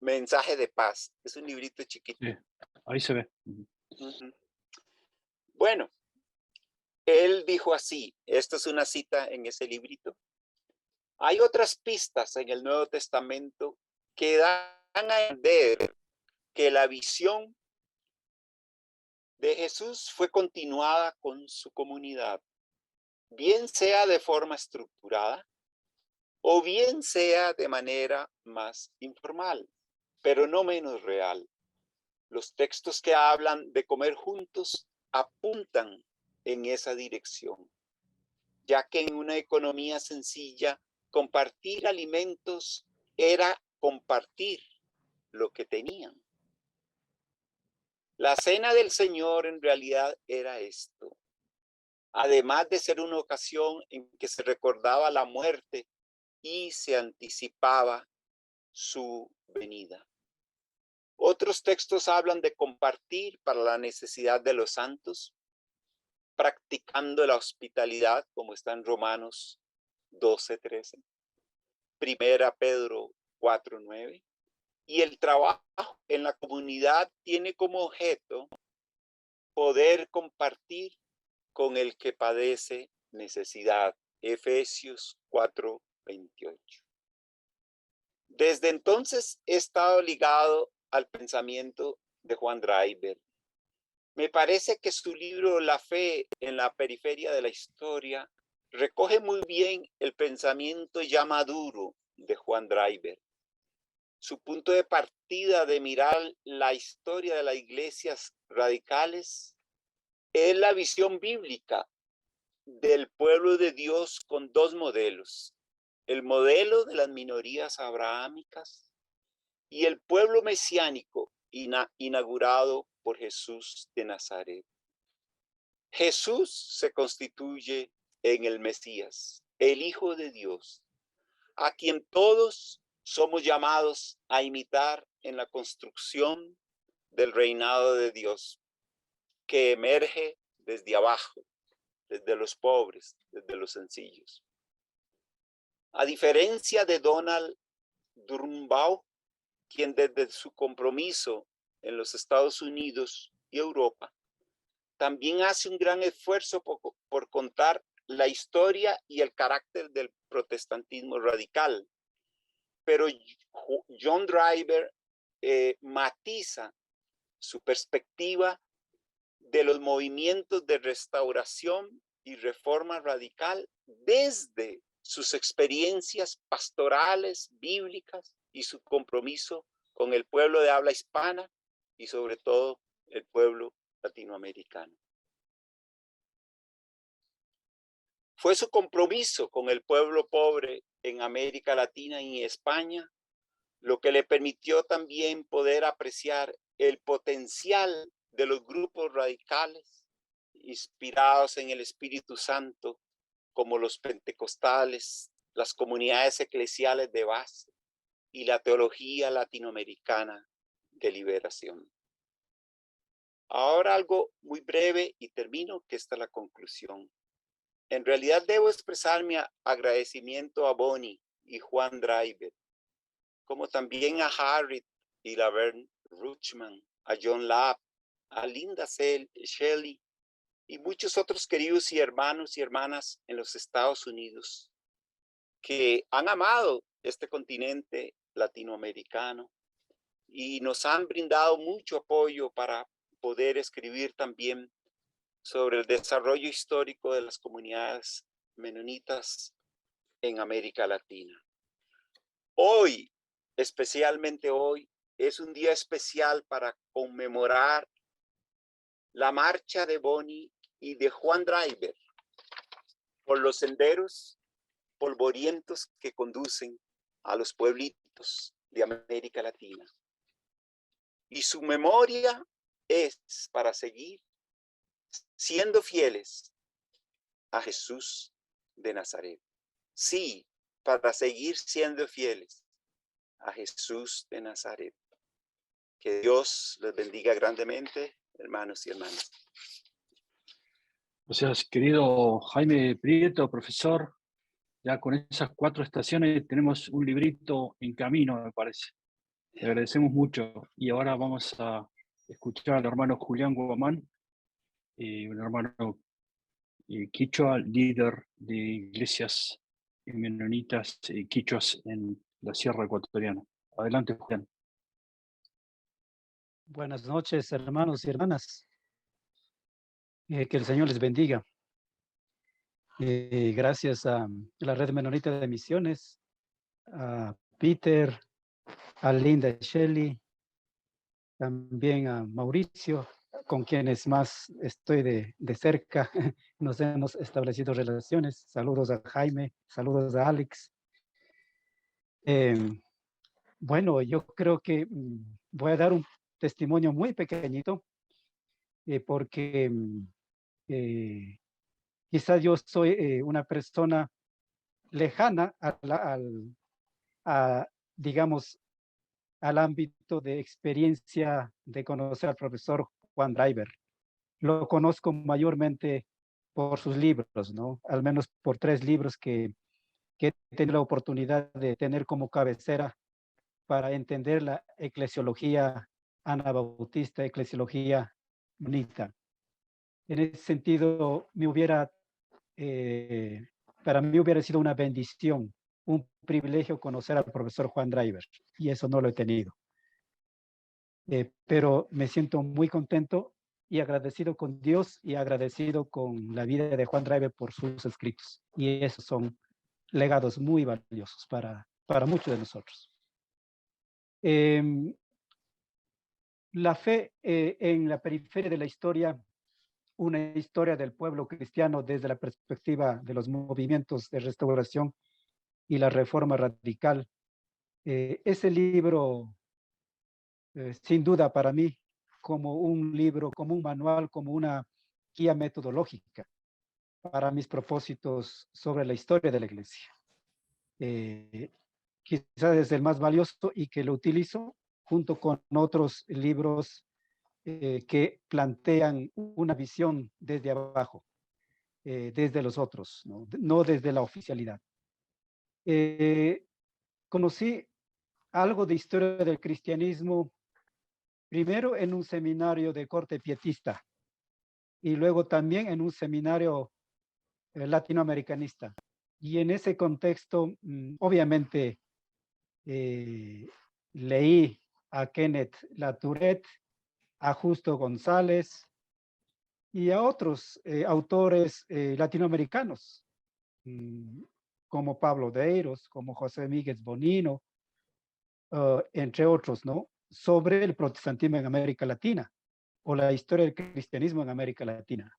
Mensaje de Paz. Es un librito chiquito. Sí, ahí se ve. Bueno, él dijo así, esto es una cita en ese librito. Hay otras pistas en el Nuevo Testamento que dan a entender que la visión de Jesús fue continuada con su comunidad, bien sea de forma estructurada o bien sea de manera más informal, pero no menos real. Los textos que hablan de comer juntos apuntan en esa dirección, ya que en una economía sencilla, compartir alimentos era compartir lo que tenían. La cena del Señor en realidad era esto. Además de ser una ocasión en que se recordaba la muerte y se anticipaba su venida. Otros textos hablan de compartir para la necesidad de los santos, practicando la hospitalidad, como está en Romanos 12:13, Primera Pedro 4:9, y el trabajo en la comunidad tiene como objeto poder compartir con el que padece necesidad. Efesios 4:28. Desde entonces he estado ligado al pensamiento de Juan Driver. Me parece que su libro La fe en la periferia de la historia recoge muy bien el pensamiento ya maduro de Juan Driver. Su punto de partida de mirar la historia de las iglesias radicales es la visión bíblica del pueblo de Dios con dos modelos. El modelo de las minorías abrahámicas y el pueblo mesiánico inaugurado por Jesús de Nazaret. Jesús se constituye en el Mesías, el Hijo de Dios, a quien todos somos llamados a imitar en la construcción del reinado de Dios, que emerge desde abajo, desde los pobres, desde los sencillos. A diferencia de Donald Durmbaum, quien desde su compromiso en los Estados Unidos y Europa, también hace un gran esfuerzo por contar la historia y el carácter del protestantismo radical. Pero John Driver matiza su perspectiva de los movimientos de restauración y reforma radical desde sus experiencias pastorales, bíblicas y su compromiso con el pueblo de habla hispana y sobre todo el pueblo latinoamericano. Fue su compromiso con el pueblo pobre en América Latina y España lo que le permitió también poder apreciar el potencial de los grupos radicales inspirados en el Espíritu Santo, como los pentecostales, las comunidades eclesiales de base y la teología latinoamericana de liberación. Ahora algo muy breve y termino, que esta es la conclusión. En realidad debo expresar mi agradecimiento a Bonnie y Juan Driver, como también a Harriet y Laverne Ruchman, a John Lapp, a Linda Shelley y muchos otros queridos y hermanos y hermanas en los Estados Unidos que han amado este continente latinoamericano y nos han brindado mucho apoyo para poder escribir también sobre el desarrollo histórico de las comunidades menonitas en América Latina. Hoy, especialmente hoy, es un día especial para conmemorar la marcha de Bonnie y de Juan Driver por los senderos polvorientos que conducen a los pueblitos de América Latina. Y su memoria es para seguir siendo fieles a Jesús de Nazaret. Sí, para seguir siendo fieles a Jesús de Nazaret. Que Dios les bendiga grandemente, hermanos y hermanas. Gracias, querido Jaime Prieto, profesor. Ya con esas 4 estaciones tenemos un librito en camino, me parece. Le agradecemos mucho. Y ahora vamos a escuchar al hermano Julián Guamán, un hermano quichua, líder de iglesias menonitas quichuas en la Sierra Ecuatoriana. Adelante, Julián. Buenas noches, hermanos y hermanas. Que el Señor les bendiga. Gracias a la Red Menonita de Misiones, a Peter, a Linda Shelley, también a Mauricio, con quienes más estoy de cerca. Nos hemos establecido relaciones. Saludos a Jaime, saludos a Alex. Bueno, yo creo que voy a dar un testimonio muy pequeñito, porque quizás yo soy una persona lejana digamos, al ámbito de experiencia de conocer al profesor Juan Driver. Lo conozco mayormente por sus libros, ¿no? Al menos por 3 libros que he tenido la oportunidad de tener como cabecera para entender la eclesiología anabautista, eclesiología menonita. En ese sentido, para mí hubiera sido una bendición, un privilegio conocer al profesor Juan Driver, y eso no lo he tenido. Pero me siento muy contento y agradecido con Dios y agradecido con la vida de Juan Driver por sus escritos. Y esos son legados muy valiosos para muchos de nosotros. La fe en la periferia de la historia, una historia del pueblo cristiano desde la perspectiva de los movimientos de restauración y la reforma radical. Ese libro, sin duda para mí, como un libro, como un manual, como una guía metodológica para mis propósitos sobre la historia de la iglesia. Quizás es el más valioso y que lo utilizo junto con otros libros que plantean una visión desde abajo, desde los otros, no desde la oficialidad. Conocí algo de historia del cristianismo primero en un seminario de corte pietista y luego también en un seminario latinoamericanista. Y en ese contexto, obviamente, leí a Kenneth Latourette, a Justo González y a otros autores latinoamericanos, como Pablo Deiros, como José Miguel Bonino, entre otros, ¿no? Sobre el protestantismo en América Latina o la historia del cristianismo en América Latina.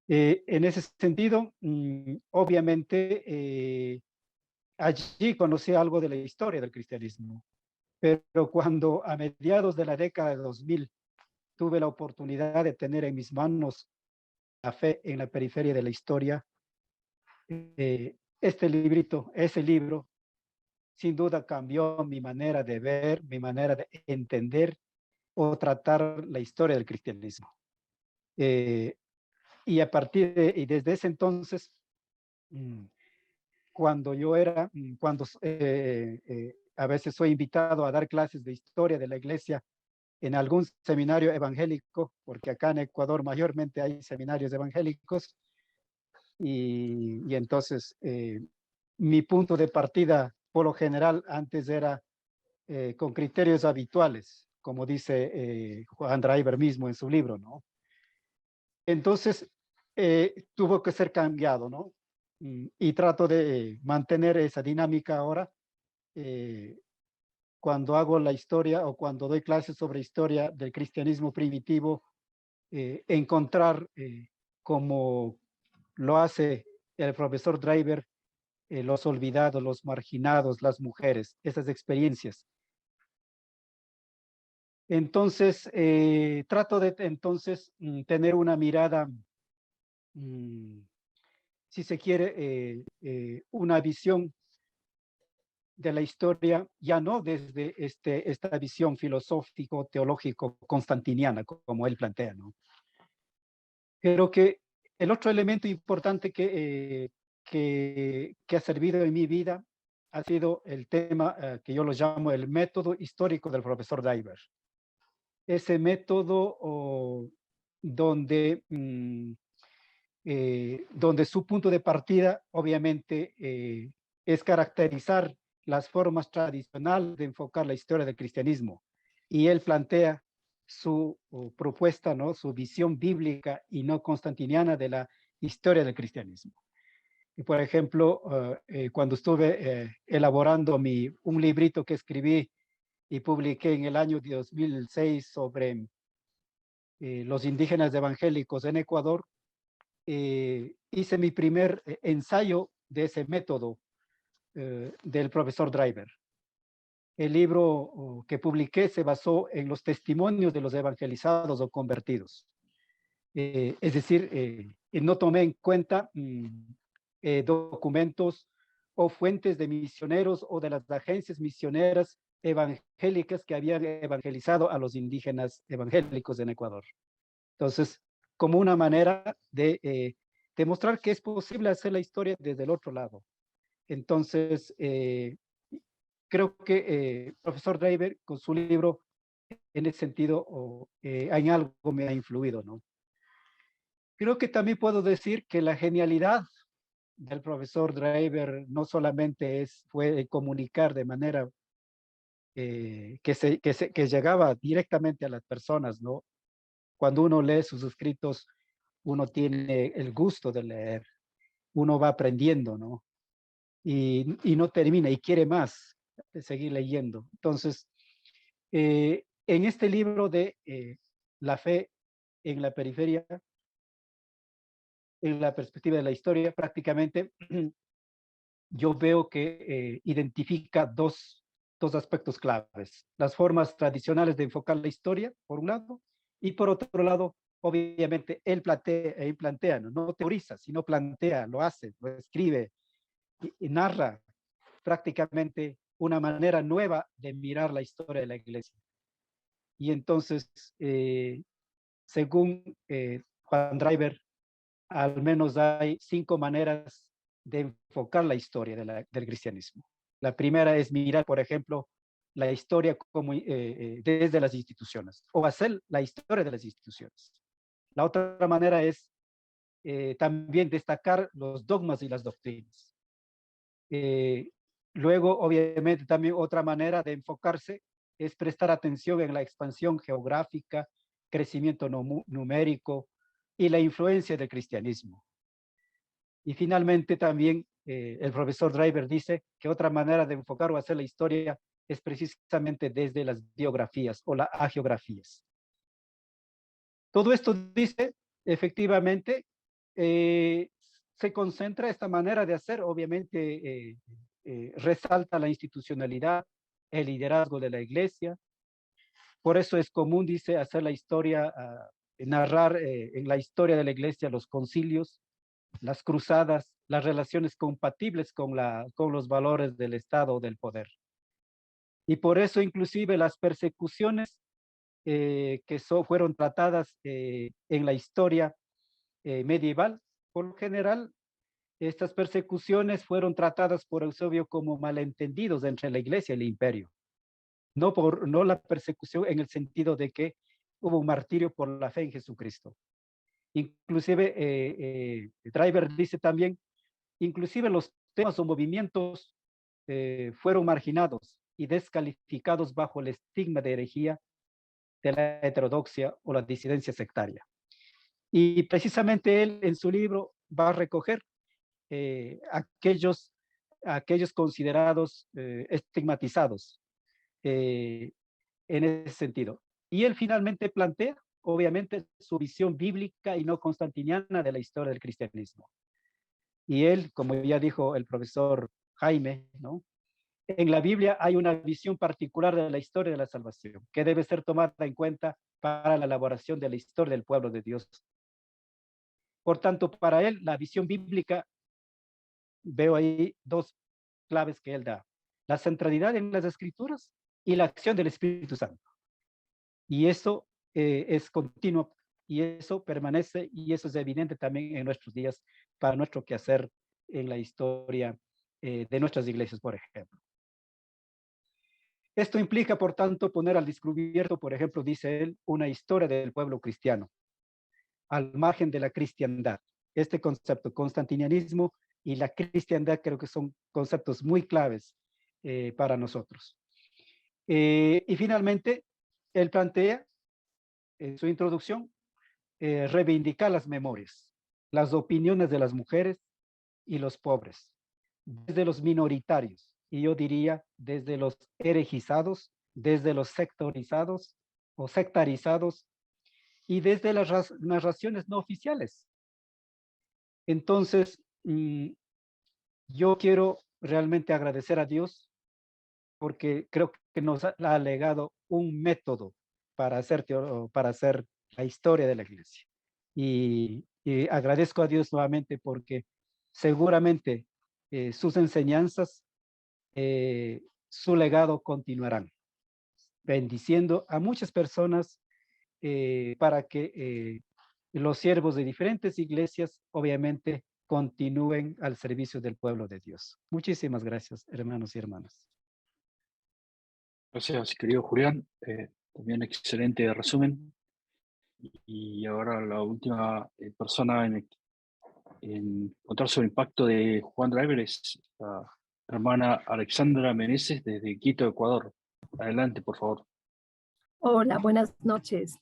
En ese sentido, obviamente, allí conocí algo de la historia del cristianismo, pero cuando a mediados de la década de 2000 tuve la oportunidad de tener en mis manos La fe en la periferia de la historia, este librito, ese libro, sin duda cambió mi manera de ver, mi manera de entender o tratar la historia del cristianismo. Y a partir de, y desde ese entonces, cuando yo era, a veces soy invitado a dar clases de historia de la iglesia en algún seminario evangélico, porque acá en Ecuador mayormente hay seminarios evangélicos, y entonces mi punto de partida, por lo general, antes era con criterios habituales, como dice Juan Driver mismo en su libro, ¿no? Entonces, tuvo que ser cambiado, ¿no? Y trato de mantener esa dinámica ahora. Cuando hago la historia o cuando doy clases sobre historia del cristianismo primitivo, encontrar como lo hace el profesor Driver, los olvidados, los marginados, las mujeres, esas experiencias. Entonces, trato de entonces tener una mirada, si se quiere, una visión de la historia, ya no desde esta visión filosófico, teológico, constantiniana, como él plantea, ¿no? Creo que el otro elemento importante que ha servido en mi vida ha sido el tema que yo lo llamo el método histórico del profesor Driver. Ese método donde, donde su punto de partida obviamente es caracterizar las formas tradicionales de enfocar la historia del cristianismo. Y él plantea su propuesta, ¿no? Su visión bíblica y no constantiniana de la historia del cristianismo. Y por ejemplo, cuando estuve elaborando un librito que escribí y publiqué en el año 2006 sobre los indígenas evangélicos en Ecuador, hice mi primer ensayo de ese método del profesor Driver. El libro que publiqué se basó en los testimonios de los evangelizados o convertidos. Es decir, no tomé en cuenta documentos o fuentes de misioneros o de las agencias misioneras evangélicas que habían evangelizado a los indígenas evangélicos en Ecuador. Entonces, como una manera de demostrar que es posible hacer la historia desde el otro lado. Entonces, creo que profesor Driver, con su libro, en ese sentido, en algo me ha influido, ¿no? Creo que también puedo decir que la genialidad del profesor Driver no solamente fue comunicar de manera que llegaba directamente a las personas, ¿no? Cuando uno lee sus escritos, uno tiene el gusto de leer, uno va aprendiendo, ¿no? Y no termina y quiere más de seguir leyendo. Entonces, en este libro de La fe en la periferia, en la perspectiva de la historia, prácticamente yo veo que identifica dos aspectos claves. Las formas tradicionales de enfocar la historia, por un lado, y por otro lado, obviamente, él plantea, no teoriza, sino plantea, lo hace, lo escribe y narra prácticamente una manera nueva de mirar la historia de la iglesia. Y entonces, según Juan Driver, al menos hay 5 maneras de enfocar la historia del cristianismo. La primera es mirar, por ejemplo, la historia como, desde las instituciones, o hacer la historia de las instituciones. La otra manera es también destacar los dogmas y las doctrinas. Luego, obviamente, también otra manera de enfocarse es prestar atención en la expansión geográfica, crecimiento numérico y la influencia del cristianismo. Y finalmente también el profesor Driver dice que otra manera de enfocar o hacer la historia es precisamente desde las biografías o las hagiografías. Todo esto dice, efectivamente, se concentra esta manera de hacer, obviamente resalta la institucionalidad, el liderazgo de la iglesia. Por eso es común, dice, hacer la historia, narrar en la historia de la iglesia los concilios, las cruzadas, las relaciones compatibles con los valores del Estado o del poder. Y por eso inclusive las persecuciones que fueron tratadas en la historia medieval, por lo general, estas persecuciones fueron tratadas por Eusebio como malentendidos entre la iglesia y el imperio. No la persecución en el sentido de que hubo un martirio por la fe en Jesucristo. Inclusive, Driver dice también, inclusive los temas o movimientos fueron marginados y descalificados bajo el estigma de herejía, de la heterodoxia o la disidencia sectaria. Y precisamente él en su libro va a recoger aquellos considerados estigmatizados en ese sentido. Y él finalmente plantea, obviamente, su visión bíblica y no constantiniana de la historia del cristianismo. Y él, como ya dijo el profesor Jaime, ¿no? En la Biblia hay una visión particular de la historia de la salvación que debe ser tomada en cuenta para la elaboración de la historia del pueblo de Dios. Por tanto, para él, la visión bíblica, veo ahí dos claves que él da: la centralidad en las escrituras y la acción del Espíritu Santo. Y eso es continuo, y eso permanece, y eso es evidente también en nuestros días para nuestro quehacer en la historia de nuestras iglesias, por ejemplo. Esto implica, por tanto, poner al descubierto, por ejemplo, dice él, una historia del pueblo cristiano, al margen de la cristiandad. Este concepto, constantinianismo y la cristiandad, creo que son conceptos muy claves para nosotros. Y finalmente, él plantea en su introducción reivindicar las memorias, las opiniones de las mujeres y los pobres, desde los minoritarios, y yo diría desde los herejizados, desde los sectorizados o sectarizados, y desde las narraciones no oficiales. Entonces, yo quiero realmente agradecer a Dios porque creo que nos ha legado un método para hacer la historia de la iglesia. Y agradezco a Dios nuevamente porque seguramente sus enseñanzas, su legado continuarán, bendiciendo a muchas personas para que los siervos de diferentes iglesias obviamente continúen al servicio del pueblo de Dios. Muchísimas gracias, hermanos y hermanas. Gracias, querido Julián. También excelente resumen. Y ahora la última persona en contar sobre el impacto de Juan Driver es la hermana Alexandra Meneses desde Quito, Ecuador. Adelante, por favor. Hola, buenas noches.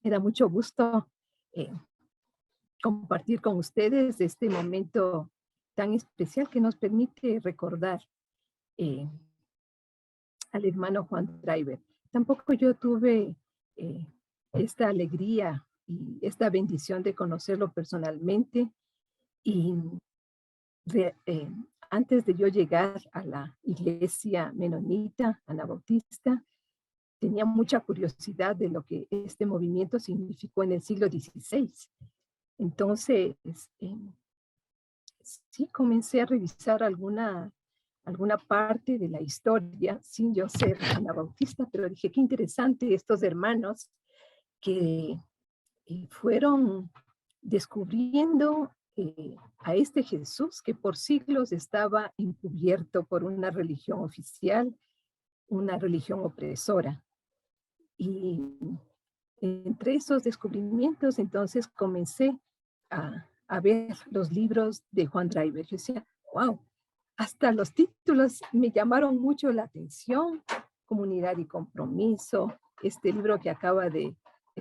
Me da mucho gusto compartir con ustedes este momento tan especial que nos permite recordar al hermano Juan Driver. Tampoco yo tuve esta alegría y esta bendición de conocerlo personalmente. Y antes de yo llegar a la iglesia menonita, anabautista, tenía mucha curiosidad de lo que este movimiento significó en el siglo XVI. Entonces, sí comencé a revisar alguna parte de la historia sin yo ser anabautista, pero dije, qué interesante estos hermanos que fueron descubriendo a este Jesús que por siglos estaba encubierto por una religión oficial una religión opresora. Y entre esos descubrimientos, entonces comencé a ver los libros de Juan Driver. Yo decía, wow, hasta los títulos me llamaron mucho la atención. Comunidad y compromiso, este libro que acaba de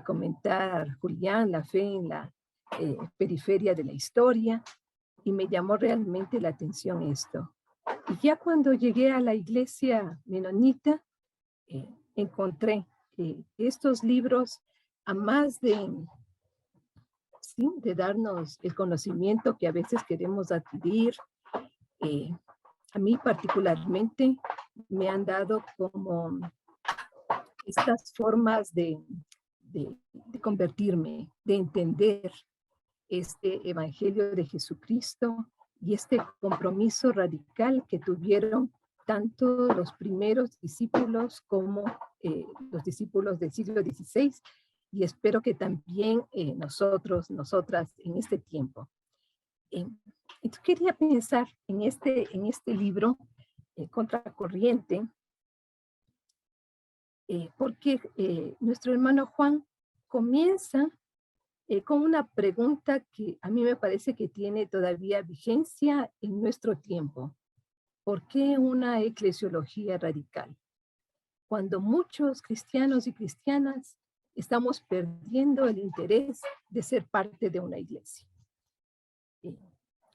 comentar Julián, La fe en la periferia de la historia, y me llamó realmente la atención esto. Y ya cuando llegué a la iglesia menonita, encontré estos libros, a más ¿sí?, de darnos el conocimiento que a veces queremos adquirir, a mí particularmente me han dado como estas formas de convertirme, de entender este evangelio de Jesucristo y este compromiso radical que tuvieron tanto los primeros discípulos como los discípulos del siglo XVI, y espero que también nosotras en este tiempo. Entonces quería pensar en este libro, Contracorriente, porque nuestro hermano Juan comienza con una pregunta que a mí me parece que tiene todavía vigencia en nuestro tiempo. ¿Por qué una eclesiología radical? Cuando muchos cristianos y cristianas estamos perdiendo el interés de ser parte de una iglesia.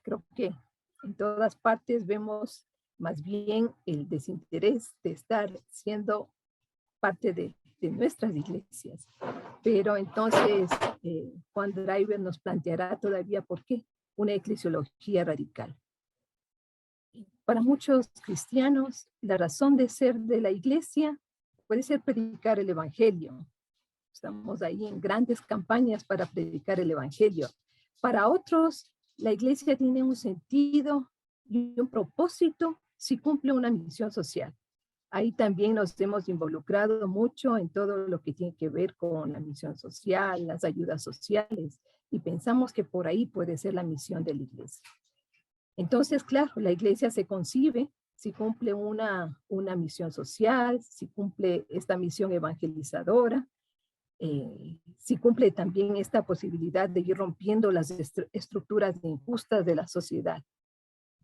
Creo que en todas partes vemos más bien el desinterés de estar siendo parte de nuestras iglesias. Pero entonces Juan Driver nos planteará todavía por qué una eclesiología radical. Para muchos cristianos, la razón de ser de la iglesia puede ser predicar el evangelio. Estamos ahí en grandes campañas para predicar el evangelio. Para otros, la iglesia tiene un sentido y un propósito si cumple una misión social. Ahí también nos hemos involucrado mucho en todo lo que tiene que ver con la misión social, las ayudas sociales, y pensamos que por ahí puede ser la misión de la iglesia. Entonces, claro, la iglesia se concibe si cumple una misión social, si cumple esta misión evangelizadora, si cumple también esta posibilidad de ir rompiendo las estructuras injustas de la sociedad.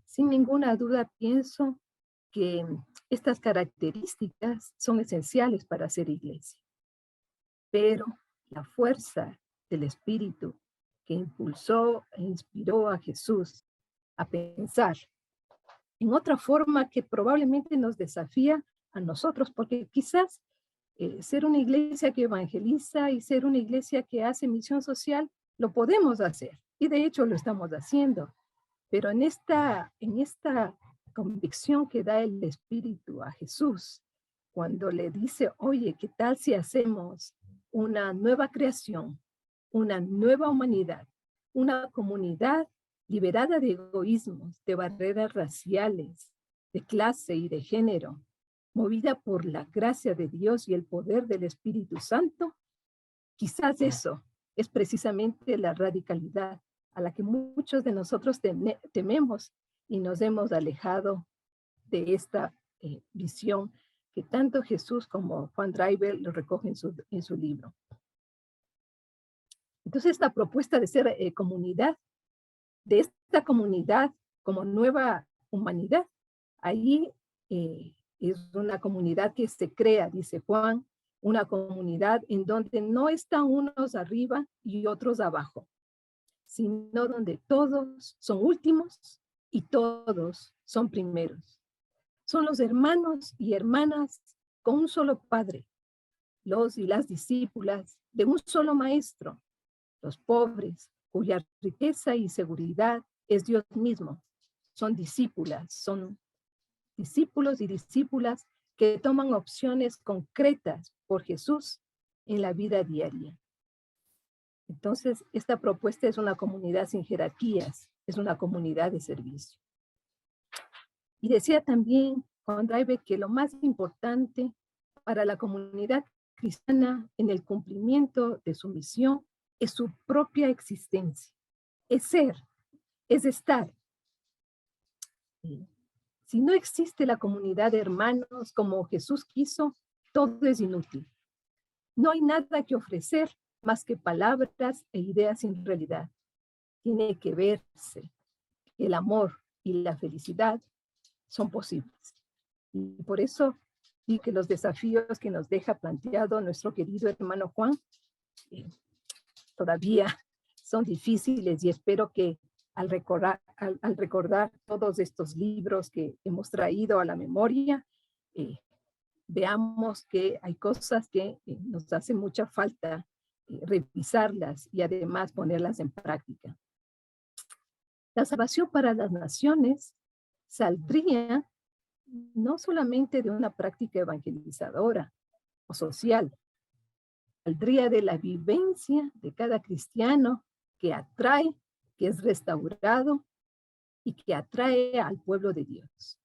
Sin ninguna duda pienso que estas características son esenciales para ser iglesia. Pero la fuerza del Espíritu que impulsó e inspiró a Jesús a pensar en otra forma que probablemente nos desafía a nosotros, porque quizás ser una iglesia que evangeliza y ser una iglesia que hace misión social, lo podemos hacer, y de hecho lo estamos haciendo. Pero en esta convicción que da el Espíritu a Jesús, cuando le dice, oye, ¿qué tal si hacemos una nueva creación, una nueva humanidad, una comunidad liberada de egoísmos, de barreras raciales, de clase y de género, movida por la gracia de Dios y el poder del Espíritu Santo? Quizás eso es precisamente la radicalidad a la que muchos de nosotros tememos y nos hemos alejado de esta visión que tanto Jesús como Juan Driver lo recogen en su libro. Entonces, esta propuesta de ser comunidad, de esta comunidad como nueva humanidad, ahí es una comunidad que se crea, dice Juan, una comunidad en donde no están unos arriba y otros abajo, sino donde todos son últimos y todos son primeros. Son los hermanos y hermanas con un solo padre, los y las discípulas de un solo maestro, los pobres cuya riqueza y seguridad es Dios mismo. Son discípulas, son discípulos y discípulas que toman opciones concretas por Jesús en la vida diaria. Entonces, esta propuesta es una comunidad sin jerarquías, es una comunidad de servicio. Y decía también Juan Driver que lo más importante para la comunidad cristiana en el cumplimiento de su misión es su propia existencia, es ser, es estar. Si Si no existe la comunidad de hermanos como Jesús quiso, todo es inútil. No hay nada que ofrecer más que palabras e ideas sin realidad. Tiene que verse que el amor y la felicidad son posibles. Y por eso sí que los desafíos que nos deja planteado nuestro querido hermano Juan todavía son difíciles, y espero que al recordar todos estos libros que hemos traído a la memoria, veamos que hay cosas que nos hacen mucha falta revisarlas y además ponerlas en práctica. La salvación para las naciones saldría no solamente de una práctica evangelizadora o social, saldría de la vivencia de cada cristiano que atrae, que es restaurado y que atrae al pueblo de Dios.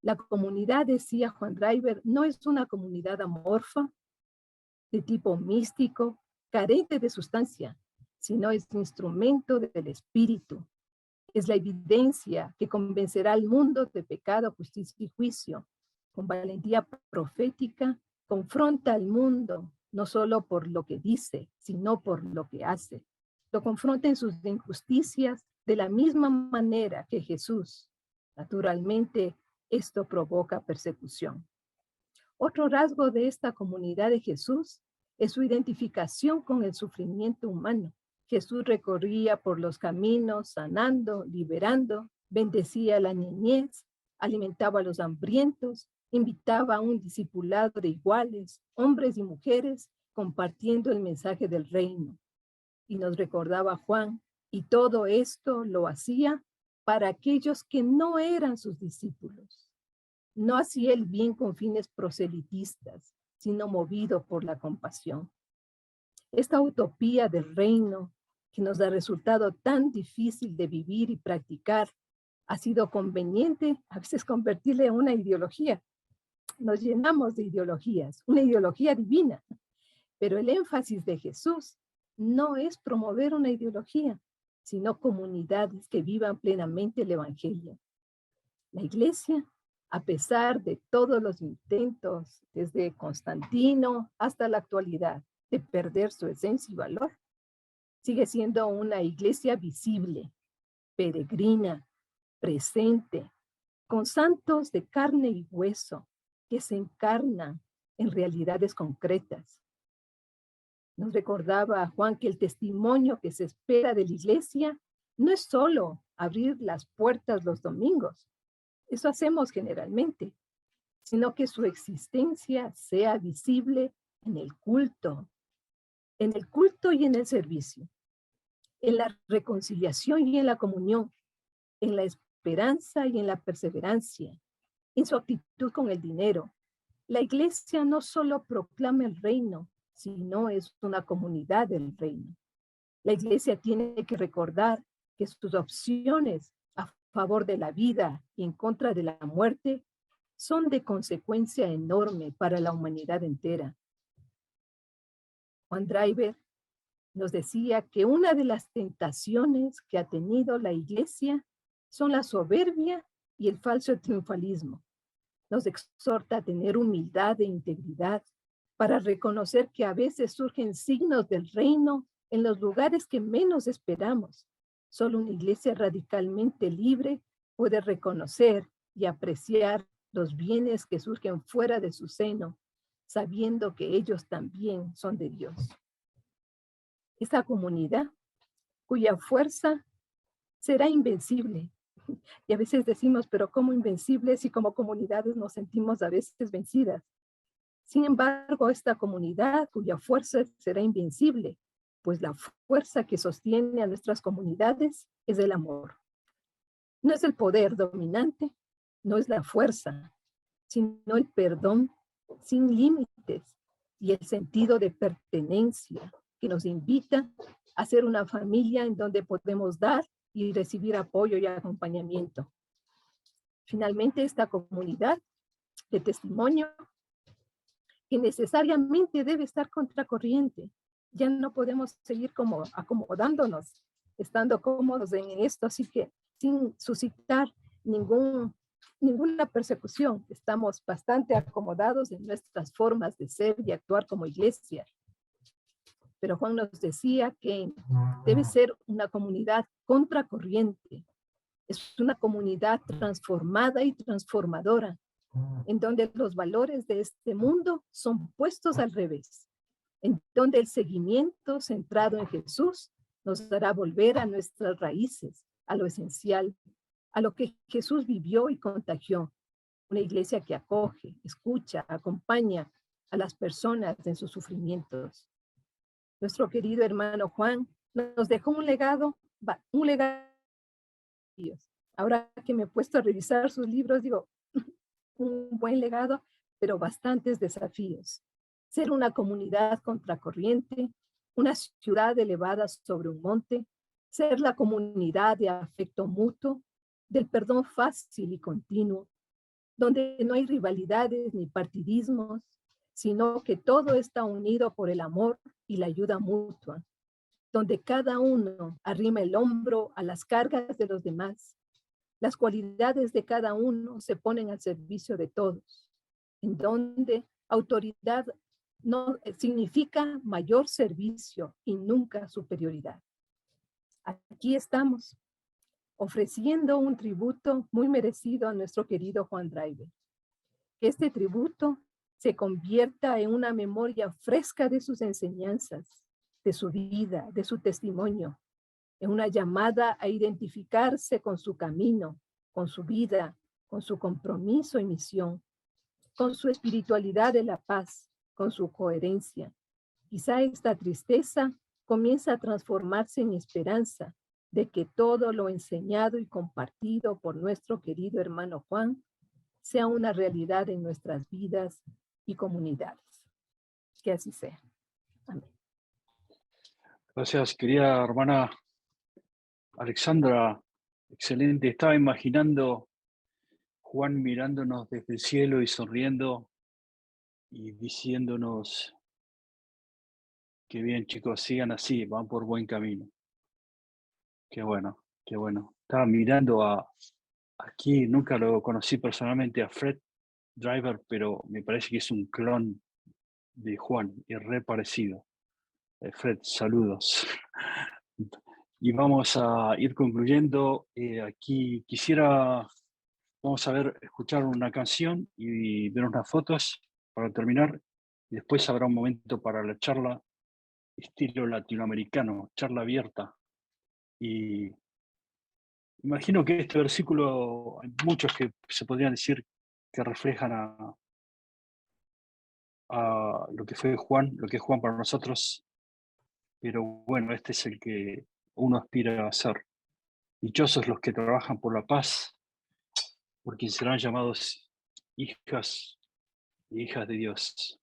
La comunidad, decía Juan Driver, no es una comunidad amorfa, de tipo místico, carente de sustancia, sino es instrumento del Espíritu. Es la evidencia que convencerá al mundo de pecado, justicia y juicio. Con valentía profética, confronta al mundo, no solo por lo que dice, sino por lo que hace. Lo confronta en sus injusticias de la misma manera que Jesús. Naturalmente, esto provoca persecución. Otro rasgo de esta comunidad de Jesús es su identificación con el sufrimiento humano. Jesús recorría por los caminos, sanando, liberando, bendecía a la niñez, alimentaba a los hambrientos, invitaba a un discipulado de iguales, hombres y mujeres, compartiendo el mensaje del reino. Y nos recordaba Juan, y todo esto lo hacía para aquellos que no eran sus discípulos. No hacía el bien con fines proselitistas, sino movido por la compasión. Esta utopía del reino, que nos ha resultado tan difícil de vivir y practicar, ha sido conveniente a veces convertirle en una ideología. Nos llenamos de ideologías, una ideología divina, pero el énfasis de Jesús no es promover una ideología, sino comunidades que vivan plenamente el evangelio. La iglesia, a pesar de todos los intentos, desde Constantino hasta la actualidad, de perder su esencia y valor, sigue siendo una iglesia visible, peregrina, presente, con santos de carne y hueso que se encarnan en realidades concretas. Nos recordaba Juan que el testimonio que se espera de la iglesia no es solo abrir las puertas los domingos, eso hacemos generalmente, sino que su existencia sea visible en el culto y en el servicio, en la reconciliación y en la comunión, en la esperanza y en la perseverancia, en su actitud con el dinero. La iglesia no solo proclama el reino, sino es una comunidad del reino. La iglesia tiene que recordar que sus opciones a favor de la vida y en contra de la muerte son de consecuencia enorme para la humanidad entera. Juan Driver nos decía que una de las tentaciones que ha tenido la iglesia son la soberbia y el falso triunfalismo. Nos exhorta a tener humildad e integridad para reconocer que a veces surgen signos del reino en los lugares que menos esperamos. Solo una iglesia radicalmente libre puede reconocer y apreciar los bienes que surgen fuera de su seno, sabiendo que ellos también son de Dios. Esta comunidad, cuya fuerza será invencible. Y a veces decimos, pero ¿cómo invencibles si como comunidades nos sentimos a veces vencidas? Sin embargo, esta comunidad cuya fuerza será invencible, pues la fuerza que sostiene a nuestras comunidades es el amor. No es el poder dominante, no es la fuerza, sino el perdón sin límites y el sentido de pertenencia que nos invita a ser una familia en donde podemos dar y recibir apoyo y acompañamiento. Finalmente, esta comunidad de testimonio que necesariamente debe estar contracorriente. Ya no podemos seguir como acomodándonos, estando cómodos en esto, así que sin suscitar ningún ninguna persecución. Estamos bastante acomodados en nuestras formas de ser y actuar como iglesia. Pero Juan nos decía que debe ser una comunidad contracorriente. Es una comunidad transformada y transformadora, en donde los valores de este mundo son puestos al revés, en donde el seguimiento centrado en Jesús nos hará volver a nuestras raíces, a lo esencial, a lo que Jesús vivió y contagió. Una iglesia que acoge, escucha, acompaña a las personas en sus sufrimientos. Nuestro querido hermano Juan nos dejó un legado. Ahora que me he puesto a revisar sus libros, digo, un buen legado, pero bastantes desafíos. Ser una comunidad contracorriente, una ciudad elevada sobre un monte, ser la comunidad de afecto mutuo, del perdón fácil y continuo, donde no hay rivalidades ni partidismos, sino que todo está unido por el amor y la ayuda mutua, donde cada uno arrima el hombro a las cargas de los demás. Las cualidades de cada uno se ponen al servicio de todos, en donde autoridad no significa mayor servicio y nunca superioridad. Aquí estamos, ofreciendo un tributo muy merecido a nuestro querido Juan Driver. Que este tributo se convierta en una memoria fresca de sus enseñanzas, de su vida, de su testimonio, en una llamada a identificarse con su camino, con su vida, con su compromiso y misión, con su espiritualidad de la paz, con su coherencia. Quizá esta tristeza comienza a transformarse en esperanza de que todo lo enseñado y compartido por nuestro querido hermano Juan sea una realidad en nuestras vidas y comunidades. Que así sea. Amén. Gracias, querida hermana Alexandra. Excelente. Estaba imaginando Juan mirándonos desde el cielo y sonriendo y diciéndonos que bien, chicos, sigan así, van por buen camino. Qué bueno, qué bueno. Estaba mirando aquí, nunca lo conocí personalmente a Fred Driver, pero me parece que es un clon de Juan y re parecido. Fred, saludos. Y vamos a ir concluyendo. Aquí vamos a escuchar una canción y ver unas fotos para terminar. Y después habrá un momento para la charla estilo latinoamericano, charla abierta. Y imagino que este versículo, hay muchos que se podrían decir que reflejan a lo que fue Juan, lo que es Juan para nosotros, pero bueno, este es el que uno aspira a ser. Dichosos los que trabajan por la paz, porque serán llamados hijas e hijas de Dios.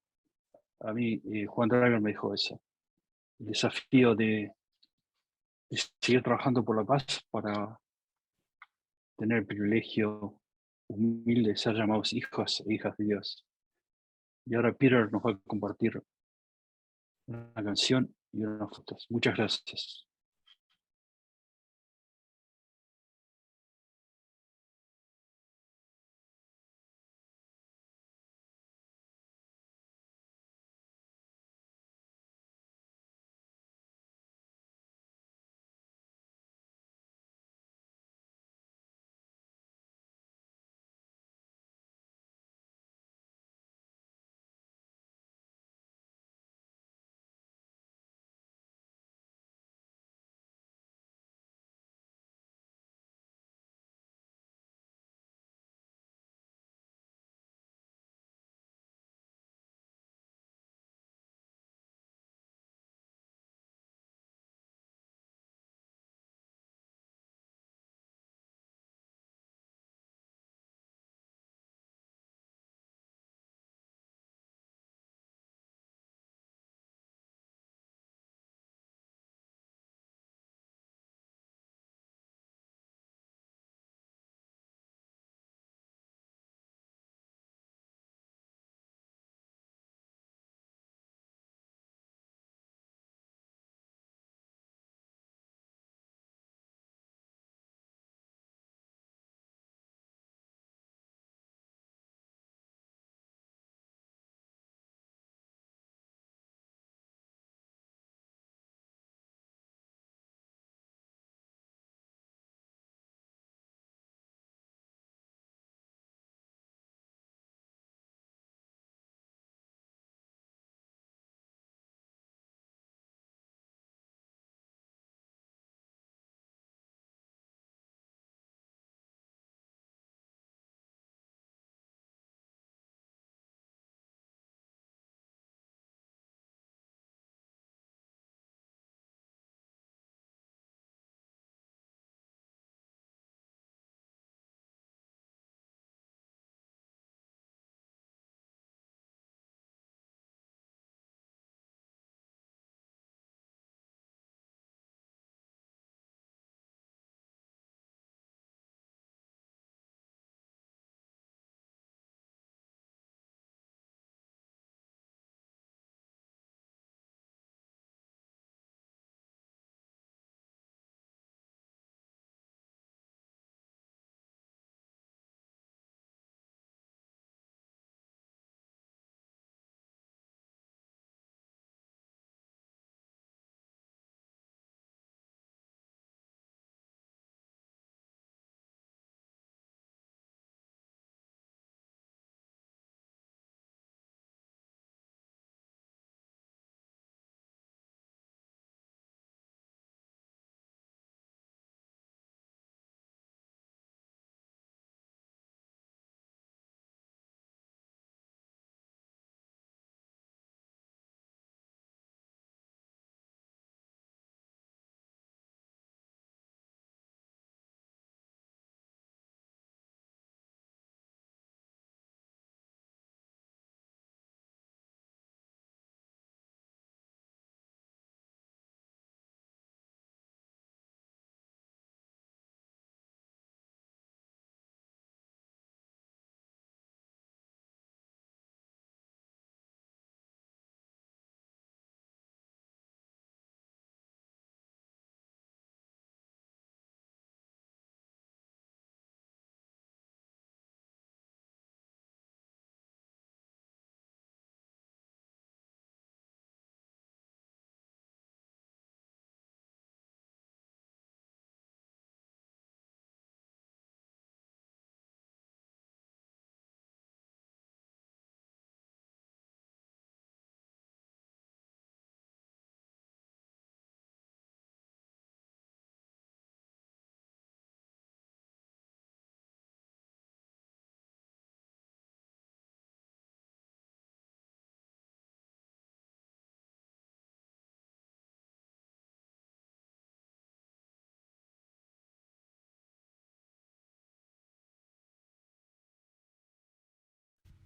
A mí, Juan Dragon me dijo eso. El desafío de seguir trabajando por la paz para tener el privilegio humilde de ser llamados hijos e hijas de Dios. Y ahora Peter nos va a compartir una canción y unas fotos. Muchas gracias.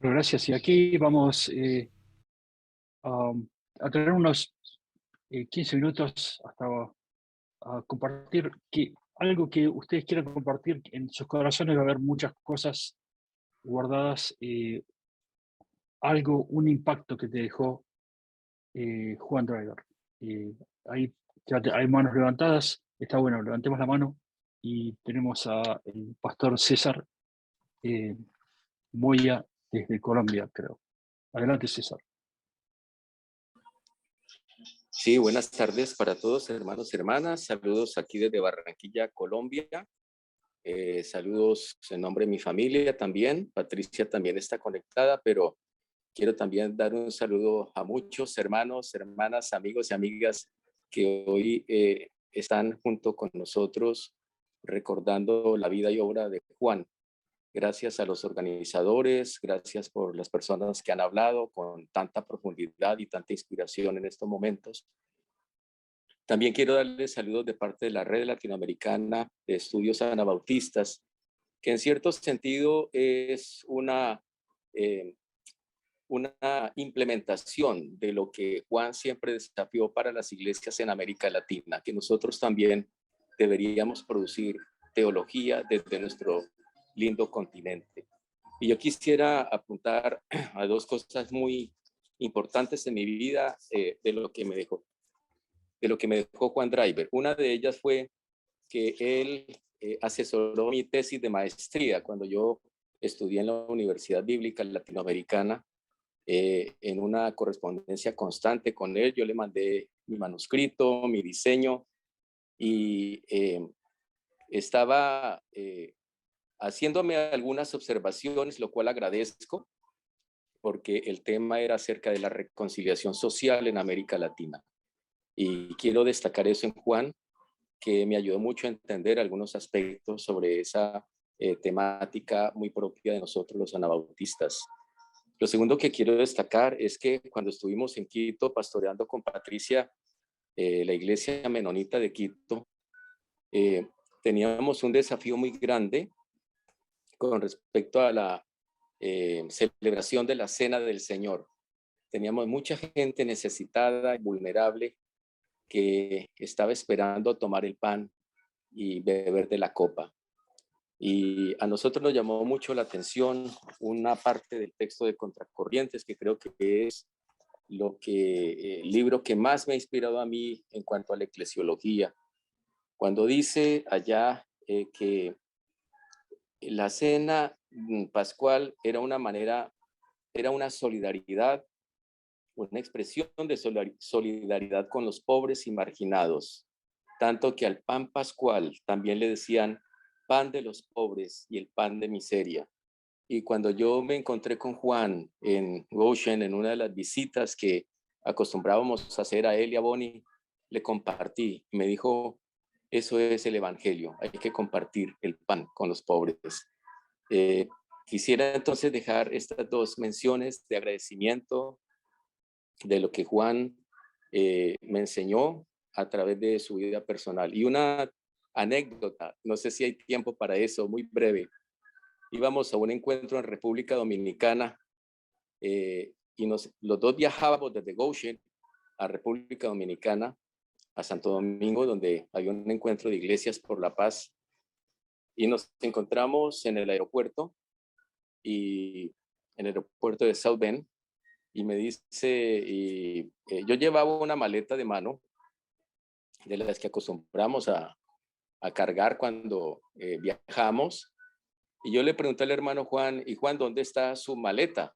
Bueno, gracias. Y aquí vamos a tener unos 15 minutos hasta compartir algo que ustedes quieran compartir. En sus corazones va a haber muchas cosas guardadas, un impacto que te dejó Juan Driver. Ahí hay manos levantadas, está bueno, levantemos la mano y tenemos a el pastor César Moya desde Colombia, creo. Adelante, César. Sí, buenas tardes para todos, hermanos y hermanas. Saludos aquí desde Barranquilla, Colombia. Saludos en nombre de mi familia también. Patricia también está conectada, pero quiero también dar un saludo a muchos hermanos, hermanas, amigos y amigas que hoy están junto con nosotros recordando la vida y obra de Juan. Gracias a los organizadores, gracias por las personas que han hablado con tanta profundidad y tanta inspiración en estos momentos. También quiero darles saludos de parte de la Red Latinoamericana de Estudios Anabautistas, que en cierto sentido es una implementación de lo que Juan siempre desafió para las iglesias en América Latina, que nosotros también deberíamos producir teología desde nuestro lindo continente. Y yo quisiera apuntar a dos cosas muy importantes en mi vida de lo que me dejó Juan Driver. Una de ellas fue que él asesoró mi tesis de maestría cuando yo estudié en la Universidad Bíblica Latinoamericana. En una correspondencia constante con él, yo le mandé mi manuscrito, mi diseño, y estaba haciéndome algunas observaciones, lo cual agradezco, porque el tema era acerca de la reconciliación social en América Latina. Y quiero destacar eso en Juan, que me ayudó mucho a entender algunos aspectos sobre esa temática muy propia de nosotros los anabautistas. Lo segundo que quiero destacar es que cuando estuvimos en Quito pastoreando con Patricia, la iglesia menonita de Quito, teníamos un desafío muy grande con respecto a la celebración de la Cena del Señor. Teníamos mucha gente necesitada y vulnerable que estaba esperando tomar el pan y beber de la copa. Y a nosotros nos llamó mucho la atención una parte del texto de Contracorrientes, que creo que es el libro que más me ha inspirado a mí en cuanto a la eclesiología. Cuando dice allá que la cena pascual era una solidaridad, una expresión de solidaridad con los pobres y marginados, tanto que al pan pascual también le decían pan de los pobres y el pan de miseria. Y cuando yo me encontré con Juan en Goshen, en una de las visitas que acostumbrábamos a hacer a él y a Bonnie, le compartí. Me dijo, eso es el evangelio, hay que compartir el pan con los pobres. Quisiera entonces dejar estas dos menciones de agradecimiento de lo que Juan me enseñó a través de su vida personal. Y una anécdota, no sé si hay tiempo para eso, muy breve. Íbamos a un encuentro en República Dominicana y los dos viajábamos desde Goshen a República Dominicana, a Santo Domingo, donde había un encuentro de iglesias por la paz. Y nos encontramos en el aeropuerto de South Bend, y me dice, yo llevaba una maleta de mano, de las que acostumbramos a cargar cuando viajamos, y yo le pregunté al hermano Juan, y Juan, ¿dónde está su maleta?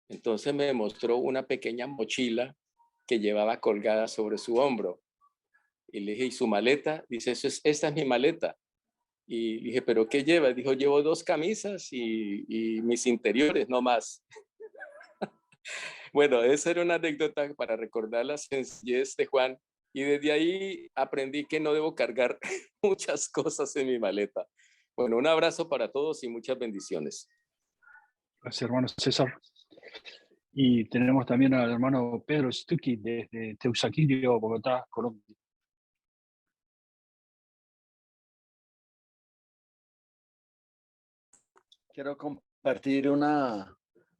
Entonces me mostró una pequeña mochila que llevaba colgada sobre su hombro, y le dije, ¿y su maleta? Dice, esta es mi maleta. Y dije, ¿pero qué lleva? Dijo, llevo 2 camisas y mis interiores, no más. Bueno, esa era una anécdota para recordar la sencillez de Juan, y desde ahí aprendí que no debo cargar muchas cosas en mi maleta. Bueno, un abrazo para todos y muchas bendiciones. Gracias, hermano César. Y tenemos también al hermano Pedro Stucky desde Teusaquillo, Bogotá, Colombia. Quiero compartir una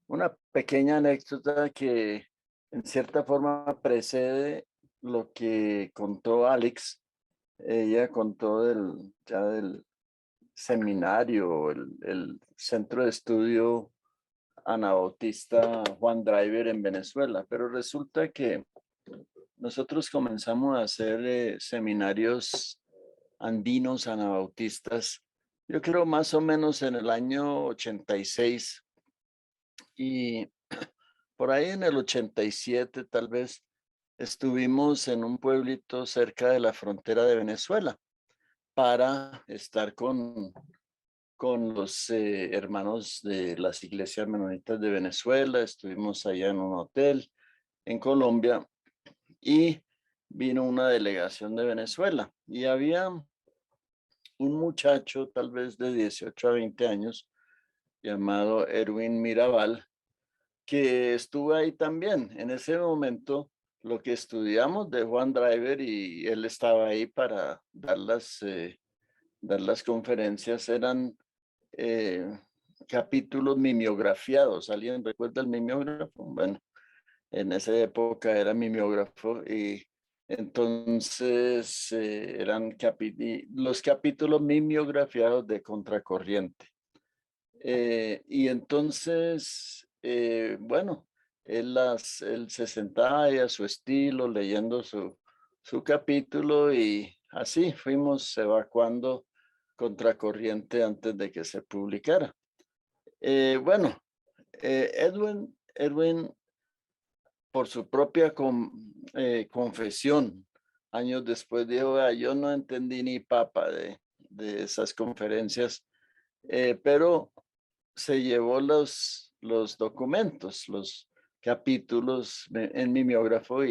una pequeña anécdota que en cierta forma precede lo que contó Alex. Ella contó del seminario, el centro de estudio anabautista Juan Driver en Venezuela, pero resulta que nosotros comenzamos a hacer seminarios andinos anabautistas, yo creo más o menos en el año 86 y por ahí en el 87 tal vez estuvimos en un pueblito cerca de la frontera de Venezuela para estar con los hermanos de las iglesias menonitas de Venezuela. Estuvimos allá en un hotel en Colombia y vino una delegación de Venezuela y había un muchacho tal vez de 18 a 20 años llamado Erwin Mirabal que estuvo ahí también. En ese momento lo que estudiamos de Juan Driver y él estaba ahí para dar las conferencias eran capítulos mimeografiados. ¿Alguien recuerda el mimeógrafo? Bueno, en esa época era mimeógrafo y entonces eran los capítulos mimeografiados de Contracorriente. Y entonces, bueno, él se sentaba ahí a su estilo leyendo su capítulo y así fuimos evacuando Contracorriente antes de que se publicara. Bueno, Edwin, por su propia confesión, años después dijo, "Ah, yo no entendí ni papa de esas conferencias, pero se llevó los documentos, los capítulos en mimeógrafo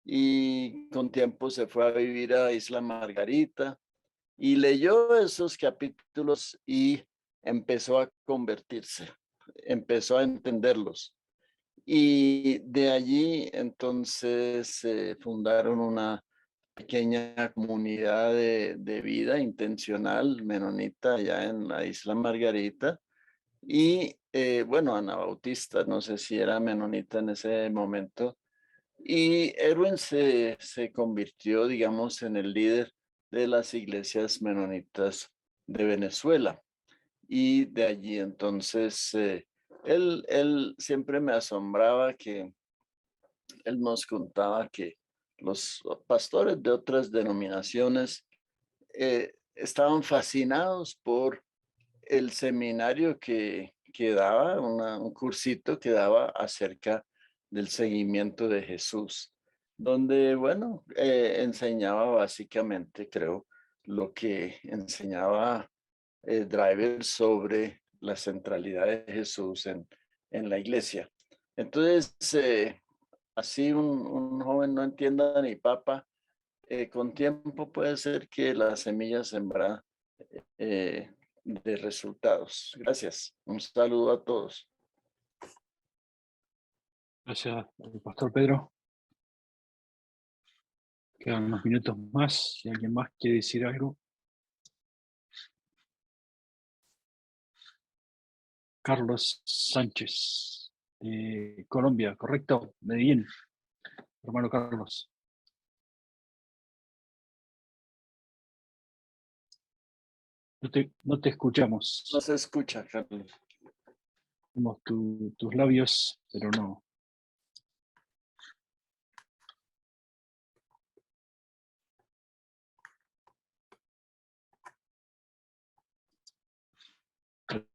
y con tiempo se fue a vivir a Isla Margarita y leyó esos capítulos y empezó a convertirse, empezó a entenderlos. Y de allí entonces fundaron una pequeña comunidad de vida intencional menonita allá en la Isla Margarita. Y bueno, anabautista, no sé si era menonita en ese momento. Y Erwin se convirtió, digamos, en el líder de las iglesias menonitas de Venezuela. Y de allí entonces, él siempre me asombraba que él nos contaba que los pastores de otras denominaciones estaban fascinados por el seminario que daba, un cursito que daba acerca del seguimiento de Jesús, donde, bueno, enseñaba básicamente, creo, lo que enseñaba Driver sobre la centralidad de Jesús en la iglesia. Entonces, así un joven no entienda ni papa, con tiempo puede ser que la semilla sembrada de resultados. Gracias. Un saludo a todos. Gracias, Pastor Pedro. Quedan unos minutos más. Si alguien más quiere decir algo. Carlos Sánchez, Colombia, ¿correcto? Medellín, hermano Carlos. No te escuchamos. No se escucha, Carlos. Vemos tus labios, pero no.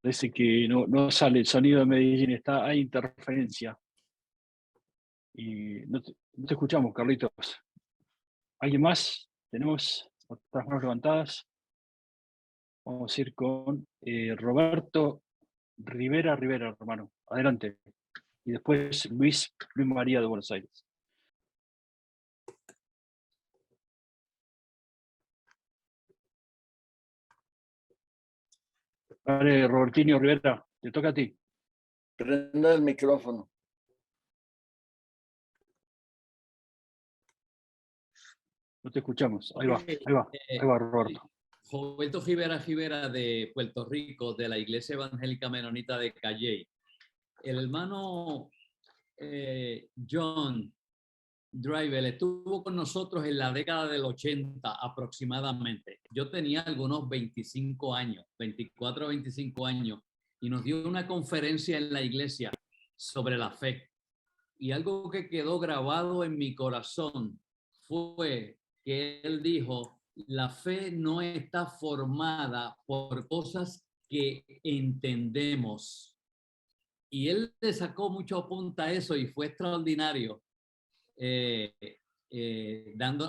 Parece que no sale el sonido de Medellín, hay interferencia. Y no te escuchamos, Carlitos. ¿Alguien más? ¿Tenemos otras manos levantadas? Vamos a ir con Roberto Rivera, hermano. Adelante. Y después Luis María de Buenos Aires. Vale, Robertinho Rivera, te toca a ti. Prenda el micrófono. No te escuchamos. Ahí va, Roberto. Roberto Rivera de Puerto Rico, de la Iglesia Evangélica Menonita de Calley. el hermano John Driver estuvo con nosotros en la década del 80 aproximadamente. Yo tenía algunos 25 años, 24 o 25 años, y nos dio una conferencia en la iglesia sobre la fe. Y algo que quedó grabado en mi corazón fue que él dijo, la fe no está formada por cosas que entendemos. Y él le sacó mucho punta a eso y fue extraordinario,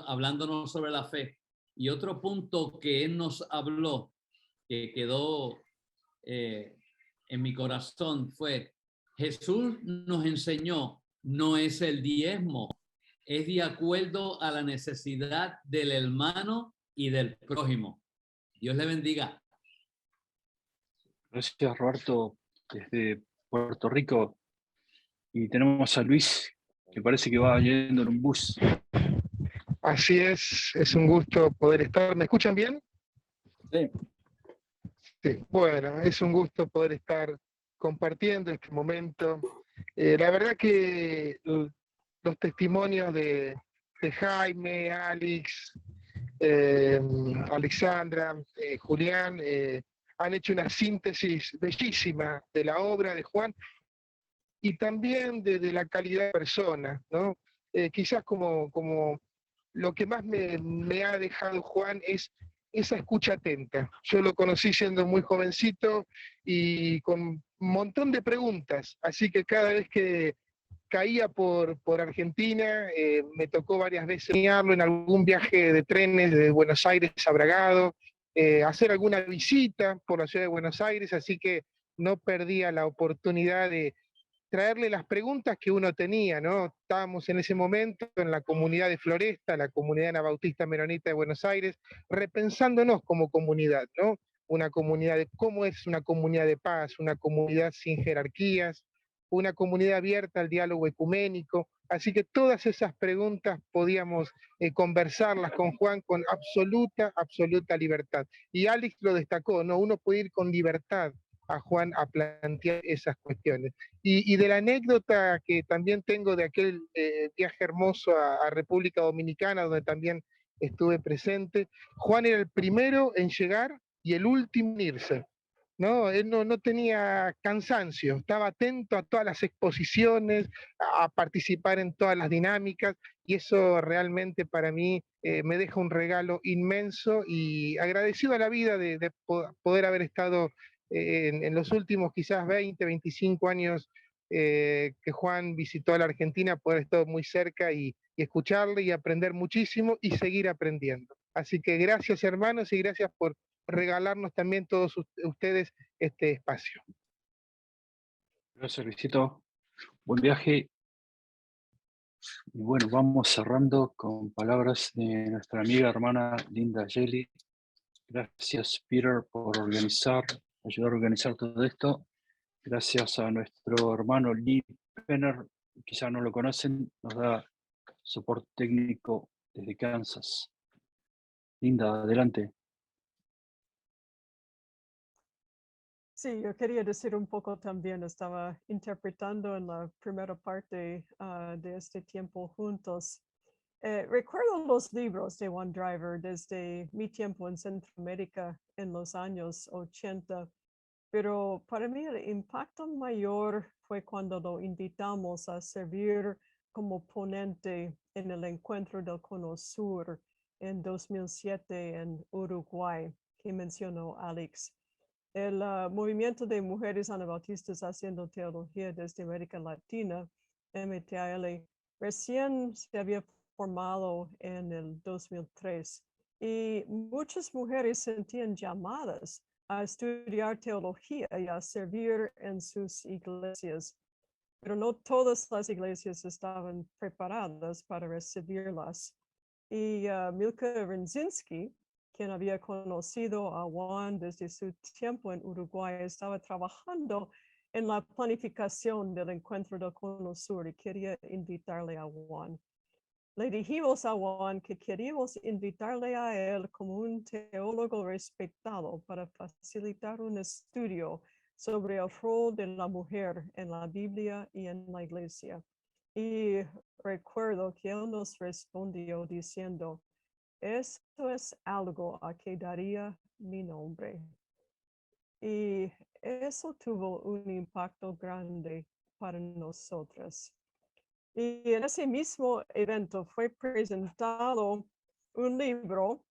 hablándonos sobre la fe. Y otro punto que él nos habló, que quedó en mi corazón, fue, Jesús nos enseñó, no es el diezmo, es de acuerdo a la necesidad del hermano y del prójimo. Dios le bendiga. Gracias, Roberto, desde Puerto Rico. Y tenemos a Luis, que parece que va yendo en un bus. Así es un gusto poder estar. ¿Me escuchan bien? Sí. Sí, bueno, es un gusto poder estar compartiendo este momento. La verdad que los testimonios de Jaime, Alex, Alexandra, Julián, han hecho una síntesis bellísima de la obra de Juan y también de la calidad de persona, ¿no? Quizás como lo que más me ha dejado Juan es esa escucha atenta. Yo lo conocí siendo muy jovencito y con un montón de preguntas, así que cada vez que caía por Argentina, me tocó varias veces guiarlo en algún viaje de trenes de Buenos Aires a Bragado, hacer alguna visita por la ciudad de Buenos Aires, así que no perdía la oportunidad de traerle las preguntas que uno tenía, ¿no? Estábamos en ese momento en la comunidad de Floresta, la comunidad anabautista menonita de Buenos Aires, repensándonos como comunidad, ¿no? Una comunidad de cómo es una comunidad de paz, una comunidad sin jerarquías, una comunidad abierta al diálogo ecuménico. Así que todas esas preguntas podíamos conversarlas con Juan con absoluta libertad. Y Alex lo destacó, ¿no? Uno puede ir con libertad a Juan a plantear esas cuestiones. Y de la anécdota que también tengo de aquel viaje hermoso a República Dominicana, donde también estuve presente, Juan era el primero en llegar y el último en irse. ¿No? Él no tenía cansancio, estaba atento a todas las exposiciones, a participar en todas las dinámicas, y eso realmente para mí me deja un regalo inmenso y agradecido a la vida de poder haber estado en los últimos quizás 20, 25 años que Juan visitó a la Argentina, poder estar muy cerca y escucharle y aprender muchísimo y seguir aprendiendo. Así que gracias hermanos y gracias por regalarnos también todos ustedes este espacio. Gracias, Luisito. Buen viaje. Y bueno, vamos cerrando con palabras de nuestra amiga hermana Linda Jelly. Gracias, Peter, por ayudar a organizar todo esto. Gracias a nuestro hermano Lee Penner, quizá no lo conocen, nos da soporte técnico desde Kansas. Linda, adelante. Sí, yo quería decir un poco también, estaba interpretando en la primera parte de este tiempo juntos. Recuerdo los libros de Juan Driver desde mi tiempo en Centroamérica en los años 80, pero para mí el impacto mayor fue cuando lo invitamos a servir como ponente en el encuentro del Cono Sur en 2007 en Uruguay, que mencionó Alex. El movimiento de mujeres anabautistas haciendo teología desde América Latina, MTAL, recién se había formado en el 2003 y muchas mujeres sentían llamadas a estudiar teología y a servir en sus iglesias, pero no todas las iglesias estaban preparadas para recibirlas. Y Milka Renzinski, quien había conocido a Juan desde su tiempo en Uruguay, estaba trabajando en la planificación del encuentro del Cono Sur y quería invitarle a Juan. Le dijimos a Juan que queríamos invitarle a él como un teólogo respetado para facilitar un estudio sobre el rol de la mujer en la Biblia y en la iglesia. Y recuerdo que él nos respondió diciendo, esto es algo a que daría mi nombre. Y eso tuvo un impacto grande para nosotras. Y en ese mismo evento fue presentado un libro,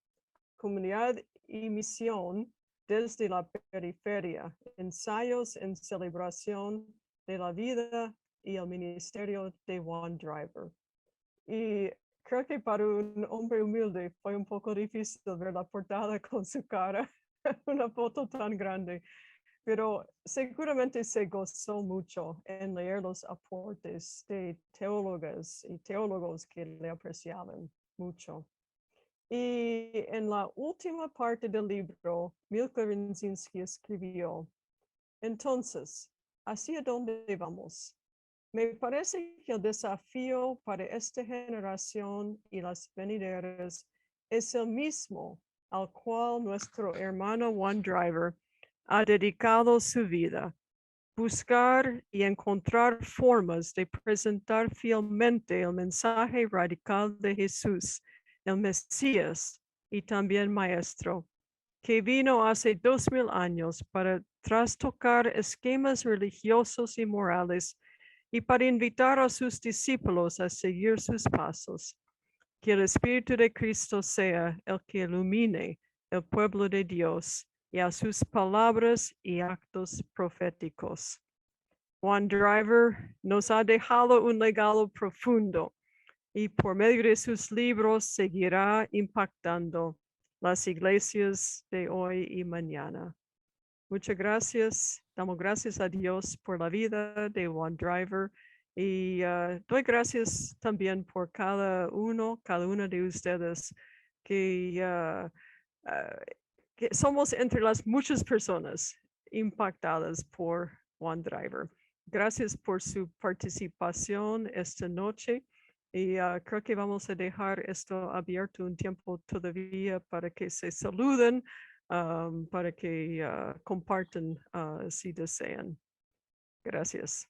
Comunidad y Misión desde la Periferia, ensayos en celebración de la vida y el ministerio de Juan Driver. Y creo que para un hombre humilde fue un poco difícil ver la portada con su cara, una foto tan grande, pero seguramente se gozó mucho en leer los aportes de teólogas y teólogos que le apreciaban mucho. Y en la última parte del libro, Milka Rynszynski escribió, entonces, ¿hacia dónde vamos? Me parece que el desafío para esta generación y las venideras es el mismo al cual nuestro hermano Juan Driver ha dedicado su vida, buscar y encontrar formas de presentar fielmente el mensaje radical de Jesús, el Mesías y también Maestro, que vino hace 2000 años para trastocar esquemas religiosos y morales y para invitar a sus discípulos a seguir sus pasos. Que el Espíritu de Cristo sea el que ilumine el pueblo de Dios y a sus palabras y actos proféticos. Juan Driver nos ha dejado un legado profundo y por medio de sus libros seguirá impactando las iglesias de hoy y mañana. Muchas gracias. Damos gracias a Dios por la vida de Juan Driver y doy gracias también por cada una de ustedes que somos entre las muchas personas impactadas por Juan Driver. Gracias por su participación esta noche y creo que vamos a dejar esto abierto un tiempo todavía para que se saluden, para que compartan si desean. Gracias.